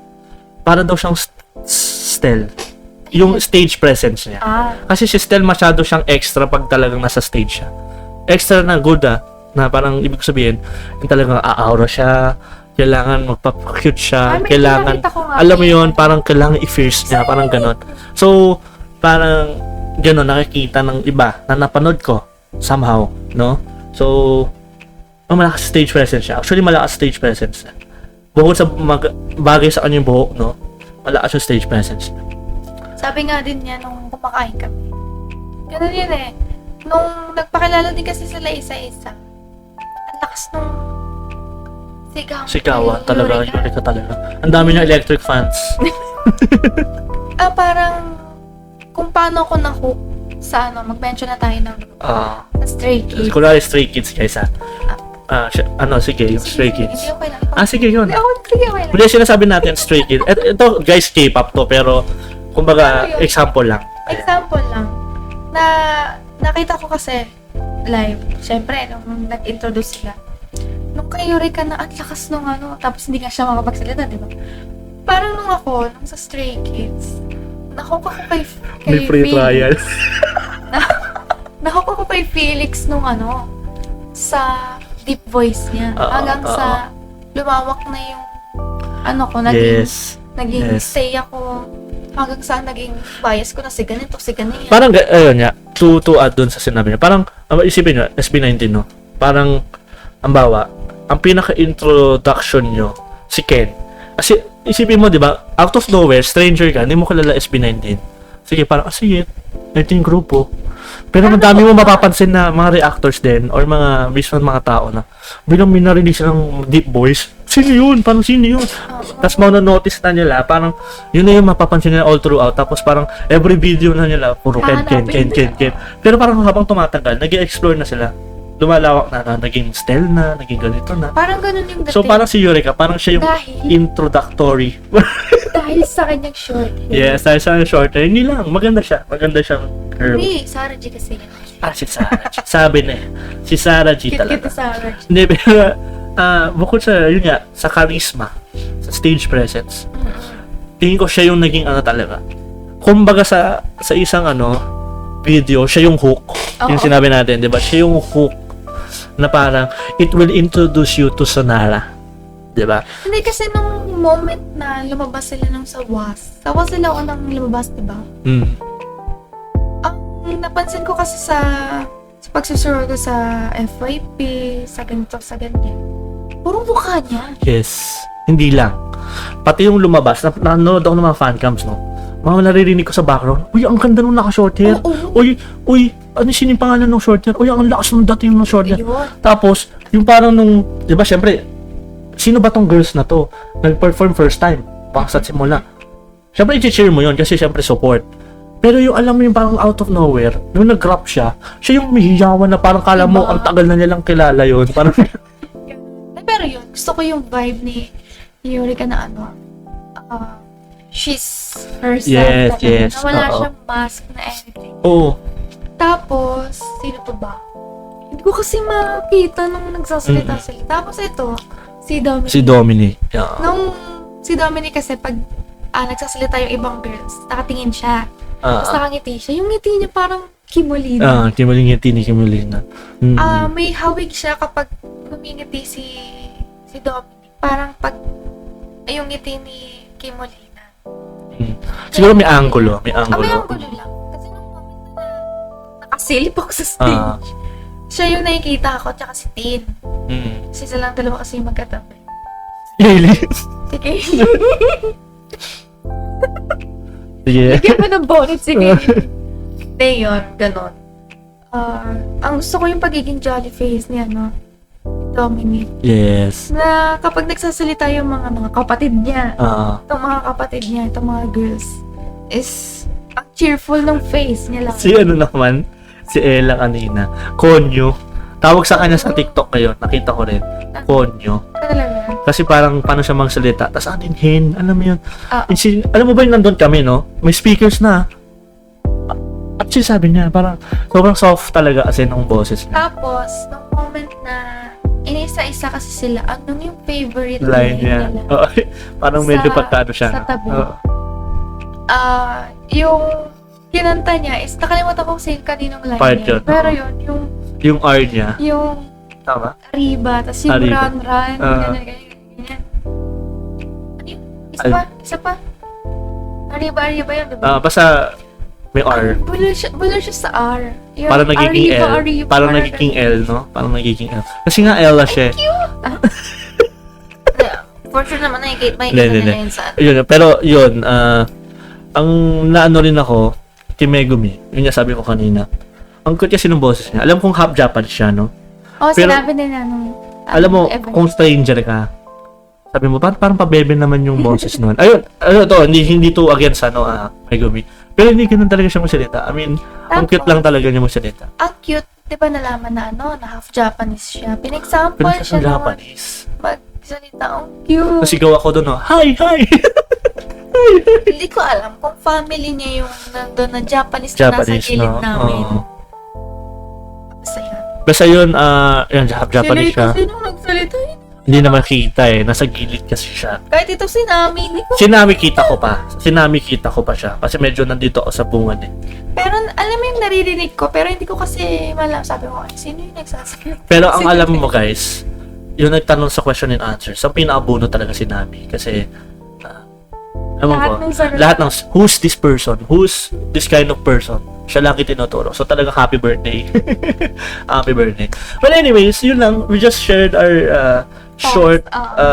Para daw siyang Stel. Yung stage presence niya. Kasi si Stel masyado siyang extra pag talagang nasa stage siya. Extra na good na parang ibig sabihin, yung talagang aura siya, kailangan magpa-cute siya, may kailangan, nakita ko nga alam mo eh. yun, parang kailangan i-fierce niya, parang ganon. So, parang ganon, nakikita ng iba na napanood ko, somehow, no? So, malakas stage presence siya. Actually, malakas stage presence niya. Bukod sa bagay sa kanyang buhok, no? Malakas yung stage presence niya. Sabi nga din niya nung kumakain kami. Ganun yun eh. Nung nagpakilala din kasi sila isa-isa, ang lakas nung Sigawan, talaga, Eureka. Eureka talaga. Ang dami niya electric fans. Parang kung paano ko na-hook sa mag-mention na tayo ng Stray Kids. Kunwari Stray Kids, guys, ha? Sige, yung Stray Kids. Hindi, okay lang. Sige, yun. Hindi, okay lang. Hindi, sinasabi natin Stray Kids. Ito, guys, K-pop to, pero, kumbaga, example lang. Example lang. Nakita ko kasi live, syempre, nung nag-introduce sila. Nung kay Eureka na ang lakas nung tapos hindi nga siya makapagsalita, di ba? Parang nung sa Stray Kids, nakuha ko kay May free Felix. trial. Nakuha ko kay Felix nung sa deep voice niya. Hanggang sa lumawak na yung naging Yes. stay ako. Hanggang sa naging bias ko na si ganito. Parang, ayun nga, to add dun sa sinabi niya, parang, isipin nyo, SB19, no? Parang, ang pinaka-introduction nyo, si Ken. Kasi, isipin mo, di ba, out of nowhere, stranger ka, hindi mo kilala SB19. Sige, parang, sige, ito yung grupo. Pero madami mo mapapansin na mga reactors din, or mga, mismo mga tao na, bilang minarinig siya ng deep voice, sino yun? Parang sino yun? Tapos notice na nila, parang, yun na yung mapapansin nila all throughout. Tapos parang, every video na nila, puro Ken. Pero parang habang tumatagal, nag-explore na sila. Lumalawak na, naging Stel na, naging ganito na. Parang ganun yung dating. So parang si Eureka, parang siya yung introductory. Dahil sa kanyang short hair. Yes, dahil sa short hair, hindi lang, maganda siya curve. Hindi, Sarah G kasi yan. Si Sarah G. Sabi na si Sarah G Cute talaga. Sarah G. Hindi, pero bukod sa, yun nga, sa charisma, sa stage presence, tingin ko siya yung naging talaga. Kumbaga sa isang video, siya yung hook. Yung sinabi natin, di ba? Siya yung hook na parang, it will introduce you to Sonara. Di ba? Hindi kasi nung moment na lumabas sila ng sawas sila unang lumabas, di ba? Ang napansin ko kasi sa pagsusuro ko sa FYP, sa ganito, sa ganyan, puro mukha niya. Yes. Hindi lang. Pati yung lumabas, nanonood ako ng mga fancams, no? mga naririnig ko sa background, uy, ang ganda nung naka-short hair. Oo. Uy, ano sino yung pangalan ng short hair? Uy, ang lakas nung dating ng short hair. Ayun. Tapos, yung parang nung, di ba, syempre, sino ba tong girls na to? Nag-perform first time, pa sa simula. Syempre, i-cheer mo yun kasi syempre support. Pero yung alam mo yung parang out of nowhere, nung nag-rap siya yung umihiyawan na parang kala mo, Diba? ang tagal na nilang kilala yun. Parang, Pero yun, gusto ko yung vibe ni Eureka na ano, she's herself. Yes, talaga, yes, Na wala oo. siyang mask na anything. oo. Tapos, sino pa ba? Hindi ko kasi makita nung nagsasalita sila. Tapos ito, si Dominic. Si Dominic. Yeah. Si Dominic kasi pag nagsasalita yung ibang girls, nakatingin siya. Tapos nakangiti siya. Yung ngiti niya parang Kimolina. Kimulingiti ni Kimulina. May hawig siya kapag ngumingiti si Dominic. Parang pag yung ngiti ni Kimolina. Siguro may angulo. May May angulo. angulo lang. Kasi nung moment na nakasilip ako sa stage, siya yung nakikita ko, tsaka si Tin. Kasi silang dalawa kasi yung magkatabi. Really? Sige. Sige. Bigyan mo ng bonus, sige. Hindi yun, ganon. Ang gusto ko yung pagiging jolly face niya, no? Dominic. Yes. Na kapag nagsasalita yung mga kapatid niya, itong mga kapatid niya, itong mga girls, is ang cheerful ng face niya lang. Si ano naman, si Ella kanina, Konyo. Tawag sa kanya sa TikTok ngayon, nakita ko rin, Konyo. Talaga. Kasi parang paano siya magsalita, tas aninhin, alam mo yun. Oo. Alam mo ba yung nandun kami, no? May speakers na. At siya sabi niya, parang sobrang soft talaga kasi ng boses niya. Tapos, nung moment na inisa-isa kasi sila, anong yung favorite Line niya. nila? Oo, parang medyo Sa- pagkano siya. sa no? tabi. Oo. Yung kinanta niya is, nakalimutan ko sa'yo kaninong line Part niya. yun, Pero oo. yun, Yung R niya. yung Tama? Arriba, tapos yung Arriba. run, ganyan. Ano yun? Isa pa. Arriba yun, diba? Basta may R. Bulo siya sa R. Yung Parang nagiging L. Arriba, Parang nagiging L, no? Parang nagiging L. Kasi nga Ella siya. For sure naman, may Hindi. nila yun sa ano. Yun, pero yun, ang naano rin ako, kay Megumi, yun nga sabi ko kanina. Ang cute kasi ng boses niya. Alam kong half Japanese siya, no? Oh, Pero- sinabi nila nung... Alam mo, event. kung stranger ka, sabi mo, parang pabebe naman yung boses nun. Ayun, to, hindi to against Megumi. Pero hindi ganun talaga siya magsalita. I mean, ang cute lang talaga niya magsalita. Ang cute, di ba nalaman na na half Japanese siya. Pinexample Pero siya siya naman Japanese. magsalita. Ang cute. Nasigaw ako doon, no? Hi! Hindi ko alam kung family niya yung nandun na Japanese na nasa Japanese, gilid no? namin. Oo. Basta yan. Basta yun, yun, half Japanese siya. Kasi nung nagsalita yun. Hindi naman kita Nasa gilid kasi siya. Kahit ito si Nami, hindi ko. Sinami kita ko pa siya. Kasi medyo nandito ako sa bungan eh. Pero alam mo yung naririnig ko, pero hindi ko kasi malam. Sabi ko, sino yung nagsasabi? Pero ang alam mo guys, yung nagtanong sa question and answer, sa pinakabuno talaga si Nami. Kasi, alam Lahat ko, ng sagot. lahat ng, who's this person? Who's this kind of person? Siya lang tinuturo. So talaga happy birthday. Happy birthday. But anyways, yun lang. We just shared our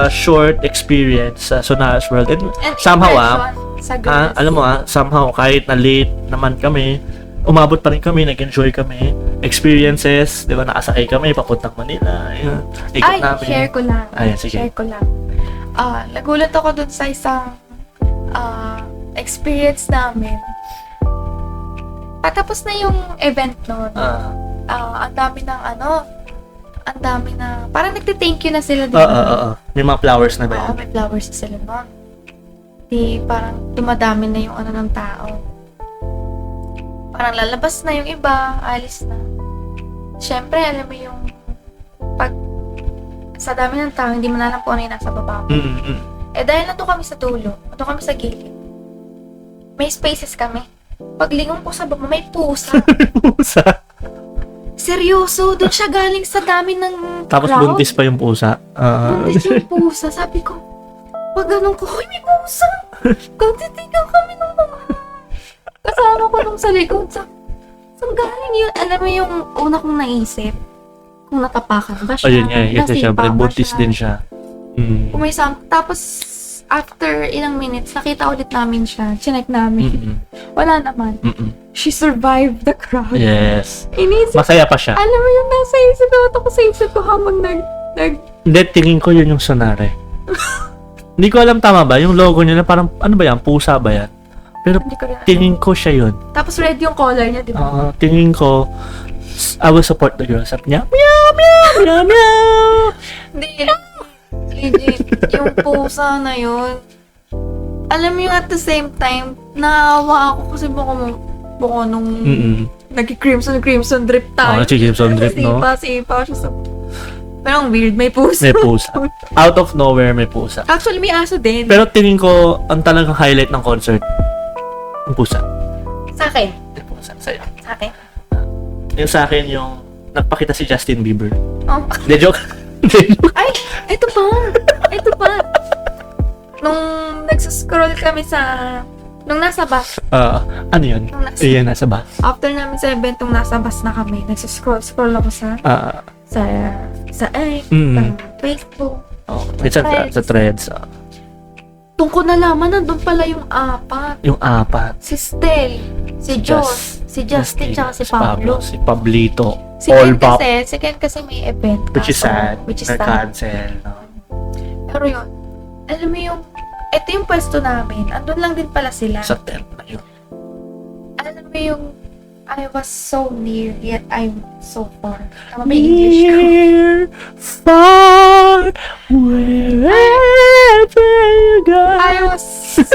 short experience sa Sonaras World. And somehow, impression sa girls. alam mo somehow, kahit na late naman kami, umabot pa rin kami, nag-enjoy kami. Experiences, di ba, nakasakay kami, papuntang Manila. Ayun, ikot Ay, namin. share ko lang. Ayan, sige. Share ko lang. Nagulat ako dun sa isang experience namin. Patapos na yung event nun. Ang dami ng ang dami na, parang nagte-thank you na sila dito. May mga flowers na ba Oo, yan? may flowers na sila nun. Di, parang dumadami na yung ng tao. Parang lalabas na yung iba, alis na. Siyempre, alam mo yung pag sa dami ng tao, hindi mo na alam kung ano yung nasa baba mo. Dahil nandun kami sa dulo, nandun kami sa gilid, may spaces kami. Paglingon ko sa baba, may pusa. Pusa. Seryoso, doon siya galing sa dami ng Tapos crowd. buntis pa yung pusa. Buntis yung pusa. Sabi ko, pag ganun ko, may pusa. Kung titigaw kami ng mga kasama ko nung sa likod. Saan galing yun? Alam mo yung una kong naisip, kung natapakan ba siya? Ayun nga, kasi Nasipa syempre ba buntis siya? din siya. Kung may tapos after ilang minutes, nakita ulit namin siya. Chinek namin. Mm-mm. Wala naman. Mm-mm. She survived the crowd. Yes. Inisip, Masaya pa siya. alam mo yung nasa isip ko, ako sa isip ko habang Hindi, tingin ko yun yung Sonare. Hindi ko alam tama ba? Yung logo niya na parang, ano ba yan? Pusa ba yan? Pero hindi ko rin alam. tingin ko siya yun. Tapos red yung color niya, di ba? Tingin ko, I will support the girl. Sabi niya, meow, meow, meow, meow. Hindi. Legit. Yung pusa na yun. Alam mo yung at the same time, naawa ako kasi buko nung nag-crimson drip tayo. Crimson drip, no? Sipa siya sa... Pero ang weird, may pusa. May pusa. Out of nowhere, may pusa. Actually, may aso din. Pero tingin ko, ang talagang highlight ng concert, yung pusa. Sa akin. Yung pusa, sa'yo. Sa akin. Yung sa akin, yung nagpakita si Justin Bieber. Oh. Hindi, joke. Hindi, joke. Ay! Ito pa! Ito pa! Nung nagsascroll kami sa... Nung nasa bus. Ano yun? Nung nasa... Iyan, nasa bus. After namin sa event, nung nasa bus na kami, nagsascroll ako sa Facebook. It's sa threads. Doon ko nalaman, nandun pala yung apat. Yung apat. Si Stel, si Joss, si Justin, tsaka si Pablo. Si Pablito. Si Ken kasi may event. Which is sad. Which is sad. Na-cancel. No? Pero yun, alam mo yung, ito yung pwesto namin. Andun lang din pala sila. Sa tent na yun. Alam mo yung, I was so near, yet I'm so far. Tama ba yung English ko? Near, far, wherever you go. I was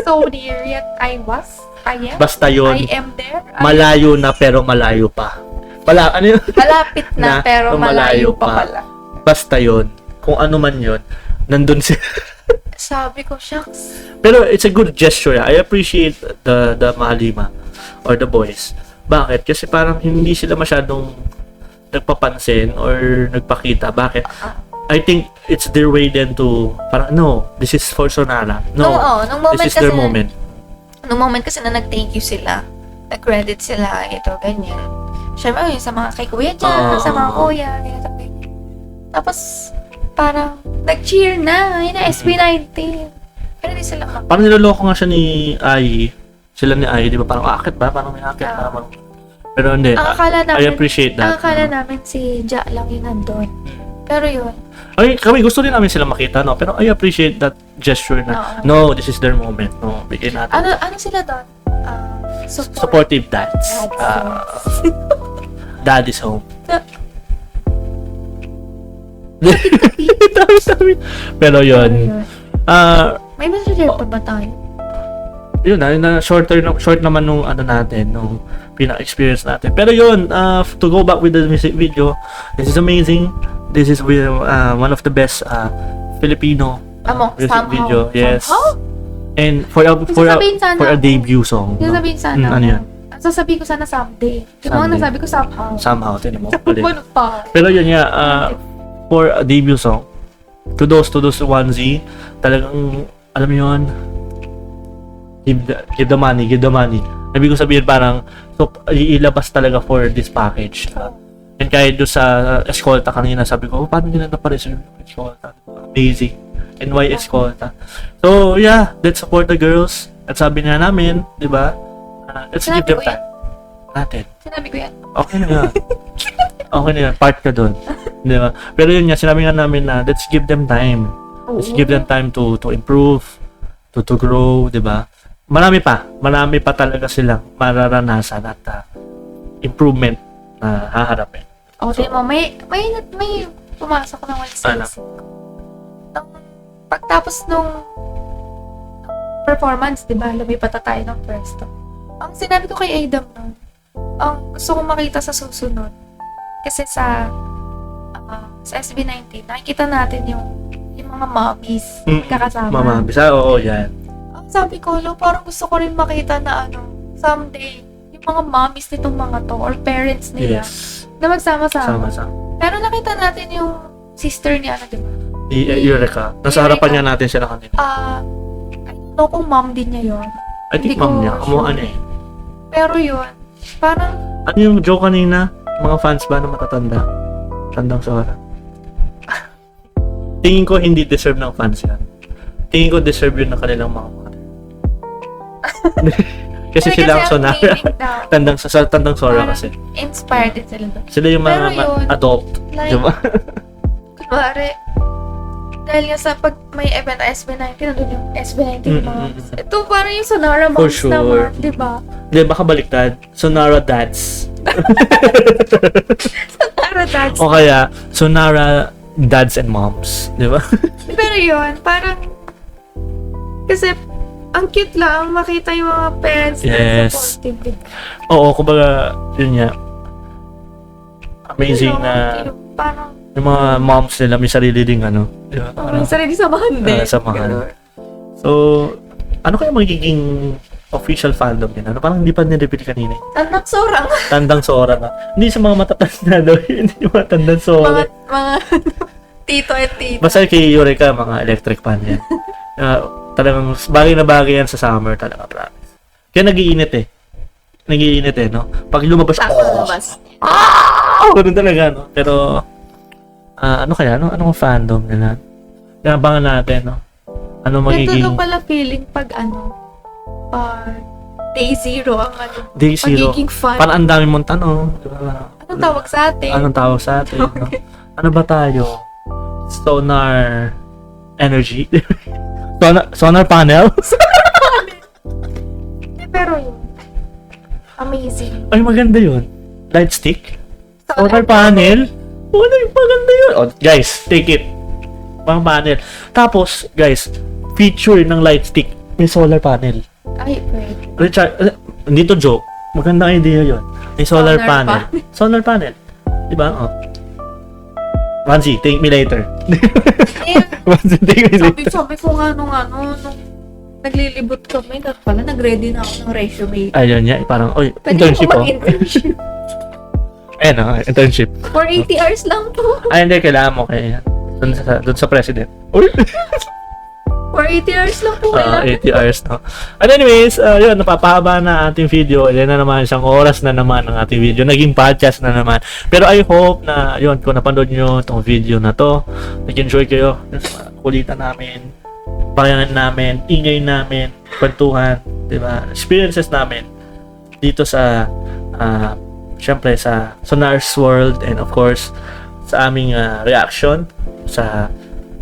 so near, yet I am. Basta yun, I am there. malayo na pero malayo pa. Ano yun? Malapit na, pero malayo pa pala. Basta yun, kung ano man yun, nandun si... Sabi ko, shucks. Pero it's a good gesture. I appreciate the Mahalima or the boys. Bakit? Kasi parang hindi sila masyadong nagpapansin or nagpakita. Bakit? I think it's their way then to parang, no, this is for Sonara. No, nung moment this is their kasi, moment. Nung moment kasi na nag-thank you sila, nag-credit sila, ito, ganyan. Siyempre, yun, sa mga kay kuya dyan, sa mga kuya, ganyan, ganyan. Tapos, parang, nag-cheer na, yun na, SB19. Pero di sila Parang niloloko nga siya ni Ai. Sila ni Ai, di ba? Parang akit ba? Parang may akit. Pero hindi. I appreciate that. Ang akala namin si Ja lang yun nandun. Pero yun. Ay, kami gusto din namin sila makita, no? Pero I appreciate that gesture na, no, this is their moment, no? Bigay natin. Ano sila doon? Supportive dads. Dad is home. Pero yun. May message pa ba tayo? Yun na short naman nung ano natin, nung pina-experience natin. Pero yun, to go back with the music video, this is amazing. This is with one of the best Filipino music video. Yes. And for a debut song. Sasabihin sana. Ano yan? Sasabihin ko sana someday. Yung mga nasabi ko somehow. Somehow, tinan mo. Ano pa? Pero yun nga, for a debut song, kudos to 1Z. Talagang, alam mo yun, give the money. Ibig ko sabihin parang, so, ilabas talaga for this package. And kahit doon sa Escolta kanina, sabi ko, paano nila na-reserve yung Escolta? Amazing. And why Escolta? So, yeah, let's support the girls. At sabi nga namin, di ba? Let's give them time. Natin. Sinabi ko yan. Okay na yan. Okay na yan. Part ka doon. Di ba? Pero yun nga, sinabi nga namin na let's give them time. Let's give them time to improve, to grow, di ba? Marami pa talaga silang mararanasan at improvement na haharapin. Okay mo, may pumasok na wala sa isip ko. Pagtapos nung performance, di ba, lumipat na tayo ng pwesto. Ang sinabi ko kay Adam nun, ang gusto kong makita sa susunod, kasi sa SB19, nakikita natin yung mga mommies kakasama. Mama, bisa, oo, yan. Sabi ko, parang gusto ko rin makita na someday, yung mga mommies nitong mga to, or parents nila, Yes. na magsama-sama. Sama-sama. Pero nakita natin yung sister niya, di ba? Eureka. Nasa harapan niya natin sila kanina. I don't know kung mom din niya yun. I think Hindi mom ko niya. sure. Ano eh. Pero yun, parang, Ano yung joke kanina? Mga fans ba na matatanda? Tandang sa harap. Tingin ko hindi deserve ng fans yan. tingin ko deserve yun ng kanilang mga mother. Kasi Kasi sila ang ang Sonara. feeling daw, Tandang Sora parang kasi. inspired din sila doon. Sila yung Pero mga yun, adult. like, Diba? Kunwari, dahil nga sa pag may event na SB19, nandun yung SB19 moms. Ito parang yung Sonara For moms sure. naman, di ba? Hindi, baka baliktad. Sonara dads. Sonara dads. O kaya, Sonara dads and moms. Diba? Pero yun, parang, kasi, ang cute lang makita yung mga parents na Yes. supportive. Di ba? Oo, kumbaga, yun nga. Amazing Ano, na yung parang, yung mga moms nila may sarili ding ano. Diba? may sarili samahan din. Samahan. Ganun. So, ano kaya magiging official fandom nila? Ano, parang hindi pa nireveal kanina. Tandang sorang. Tandang Sora na. Hindi sa mga matatanda daw. Hindi yung mga tandang Sora. mga tito at tita. Basta kay Eureka, mga electric fan yan. Talagang bagay na bagay yan sa summer talaga, promise. Kaya nagiinit eh. Nagiinit eh, no? Pag lumabas, Lumabas. ganun talaga, no? Pero, ano kaya, no? Anong fandom nila? Inabangan natin, no? Ano Ito magiging daw pala feeling pag day zero ang day zero? magiging fun. Parang ang dami mong tanong. Diba? Anong tawag sa atin? Anong tawag sa atin, no? Ano ba tayo? Sonar energy? Sonar panel? Pero yun. Amazing. Ay, maganda yun. Light stick? Solar panel? Wala yung maganda yun. Oh, guys, take it. Pang panel. Tapos, guys, feature ng light stick, may solar panel. Ay, pwede. Richard, hindi to joke. Magandang idea yun. May solar Solar panel. Solar panel. Diba? Oh. Manzi, take me later. Eh, Manzi, take me later. sabi ko nga nung naglilibot kami, dapat pala nag-ready na ako ng resume. Ayun niya, parang, oy, Pwede internship ako oh. mag-internship. Ayun oh, internship. For 80 hours lang to. Ay, hindi, kailangan mo kaya. Doon sa president. Uy! For 80 hours lang po. Kailangan. 80 hours, no? And anyways, yun, napapahaba na ating video. Yan na naman, isang oras na naman ang ating video. Naging podcast na naman. Pero I hope na, yun, kung napanood nyo itong video na to, nag-enjoy kayo. Kulitan namin, payangan namin, ingay namin, kwentuhan, diba? Experiences namin dito sa, syempre, sa Sonar's World and of course, sa aming reaction sa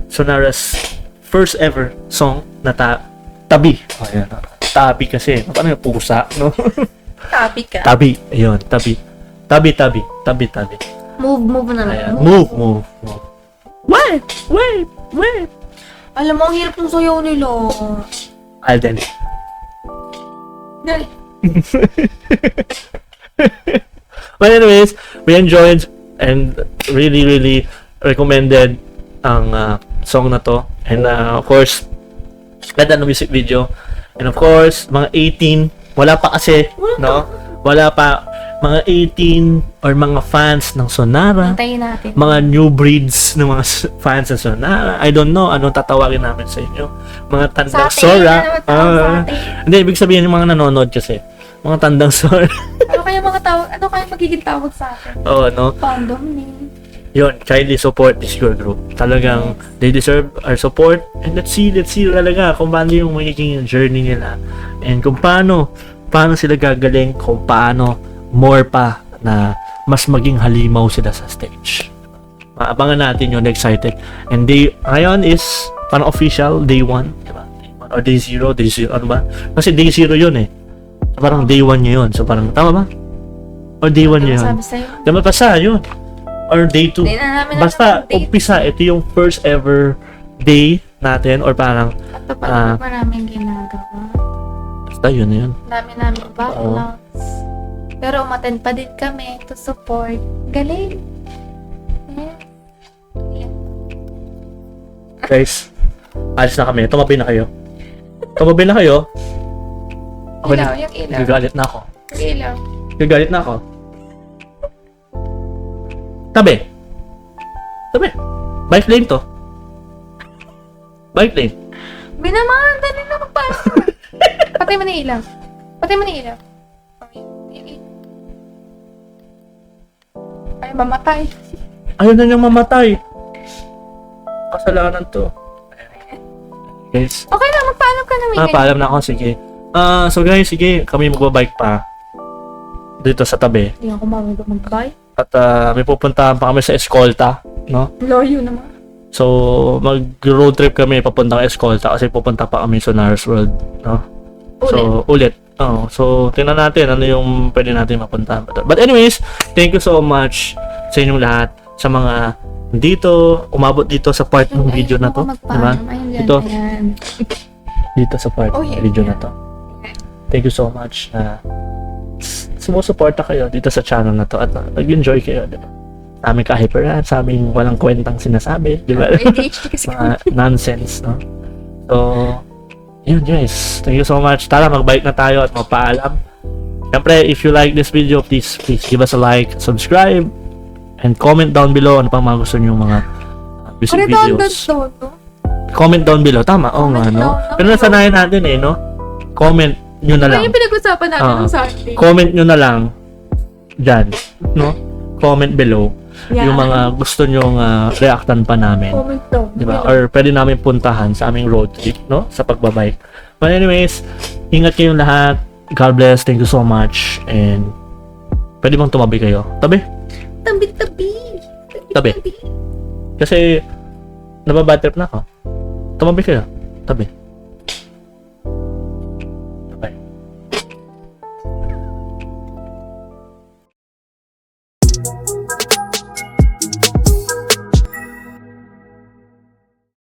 Sonara's first ever song na Tabi. Oh, ayan. Tabi kasi. Paano yung pusa, no? Tabi ka. Tabi. Ayun, Tabi. Tabi. Move na lang. Ayan. Move. Wait. Alam mo, ang hirap ng sayaw nila. Alden. Dali. But anyways, we enjoyed and really recommended ang song na to. And of course, ganda ng music video. And of course, mga 18, wala pa kasi, no? Wala pa. Mga 18 or mga fans ng Sonara. Hintayin natin. Mga new breeds ng mga fans ng Sonara. I don't know anong tatawagin namin sa inyo. Mga tandang Sa atin, Sora. ano tawag sa atin? Hindi, ibig sabihin yung mga nanonood kasi. Mga tandang Sora. Ano kaya magiging tawag sa atin? Oo, no? Fandom name. Yun, kindly support this girl group. Talagang they deserve our support. And let's see talaga kung paano yung magiging journey nila. And kung paano sila gagaling, kung paano more pa na mas maging halimaw sila sa stage. Maabangan natin yun, excited. And ngayon is parang official, day 1. Diba? Or day 0, ano ba? Kasi day 0 yun eh. So, parang day 1 niya yun. So parang, tama ba? Or day 1 niya yun. Sabi sa'yo. Diba pa sa yun? Or day 2. Hindi na namin Basta, alam yung date. umpisa, ito yung first ever day natin or parang, Ito pa maraming ginagawa. basta yun na yun. Dami namin backlogs. Pero umattend pa din kami to support. Galing. Yeah. Guys, alis na kami. Tumabi na kayo. Tumabi na kayo. Okay Ilaw, na. yung ilaw. Gagalit na ako. Yung ilaw. Gagalit na ako. Tabi. Bike lane to. Bike lane. Binaman, dali na magpasok. Patay mo na yung ilaw. Ay, mamatay. Ayaw na niyang mamatay. Kasalanan to. Guys. Okay lang, magpaalam ka na, Miguel. Paalam na ako, sige. So guys, sige, kami magbabike pa dito sa tabi. Hindi ako marunong mag-bike. At may pupuntahan pa kami sa Escolta, no? Layo naman. So, mag-road trip kami papuntang Escolta kasi pupunta pa kami sa Nars World, no? So, ulit. So, tingnan natin ano yung pwede natin mapuntahan pa doon. But anyways, thank you so much sa inyong lahat, sa mga dito, umabot dito sa part ng video na to, diba? Ito, dito sa part ng video na to. Thank you so much na sumusuporta kayo dito sa channel na to at nag-enjoy kayo, diba? Sa aming kahiperan, sa aming walang kwentang sinasabi, diba? Mga nonsense, no? So, yun guys, thank you so much. Tara, mag-bike na tayo at magpaalam. Siyempre, if you like this video, please give us a like, subscribe, and comment down below ano pang mga gusto nyo mga music videos. Comment down below. Tama, oo nga, no? Pero nasanayan natin eh, no? Comment nyo na lang. Yung pinag-usapan natin ng Sunday. Comment nyo na lang dyan, no? Comment below yung mga gusto nyong reactan pa namin. Comment down. Diba? Or pwede namin puntahan sa aming road trip, no? Sa pagbabike. But anyways, ingat kayong lahat. God bless. Thank you so much. And pwede bang tumabi kayo? Tabi? Tabi. Kasi nababad trip na ako. Tumabi kayo. Tabi. Bye.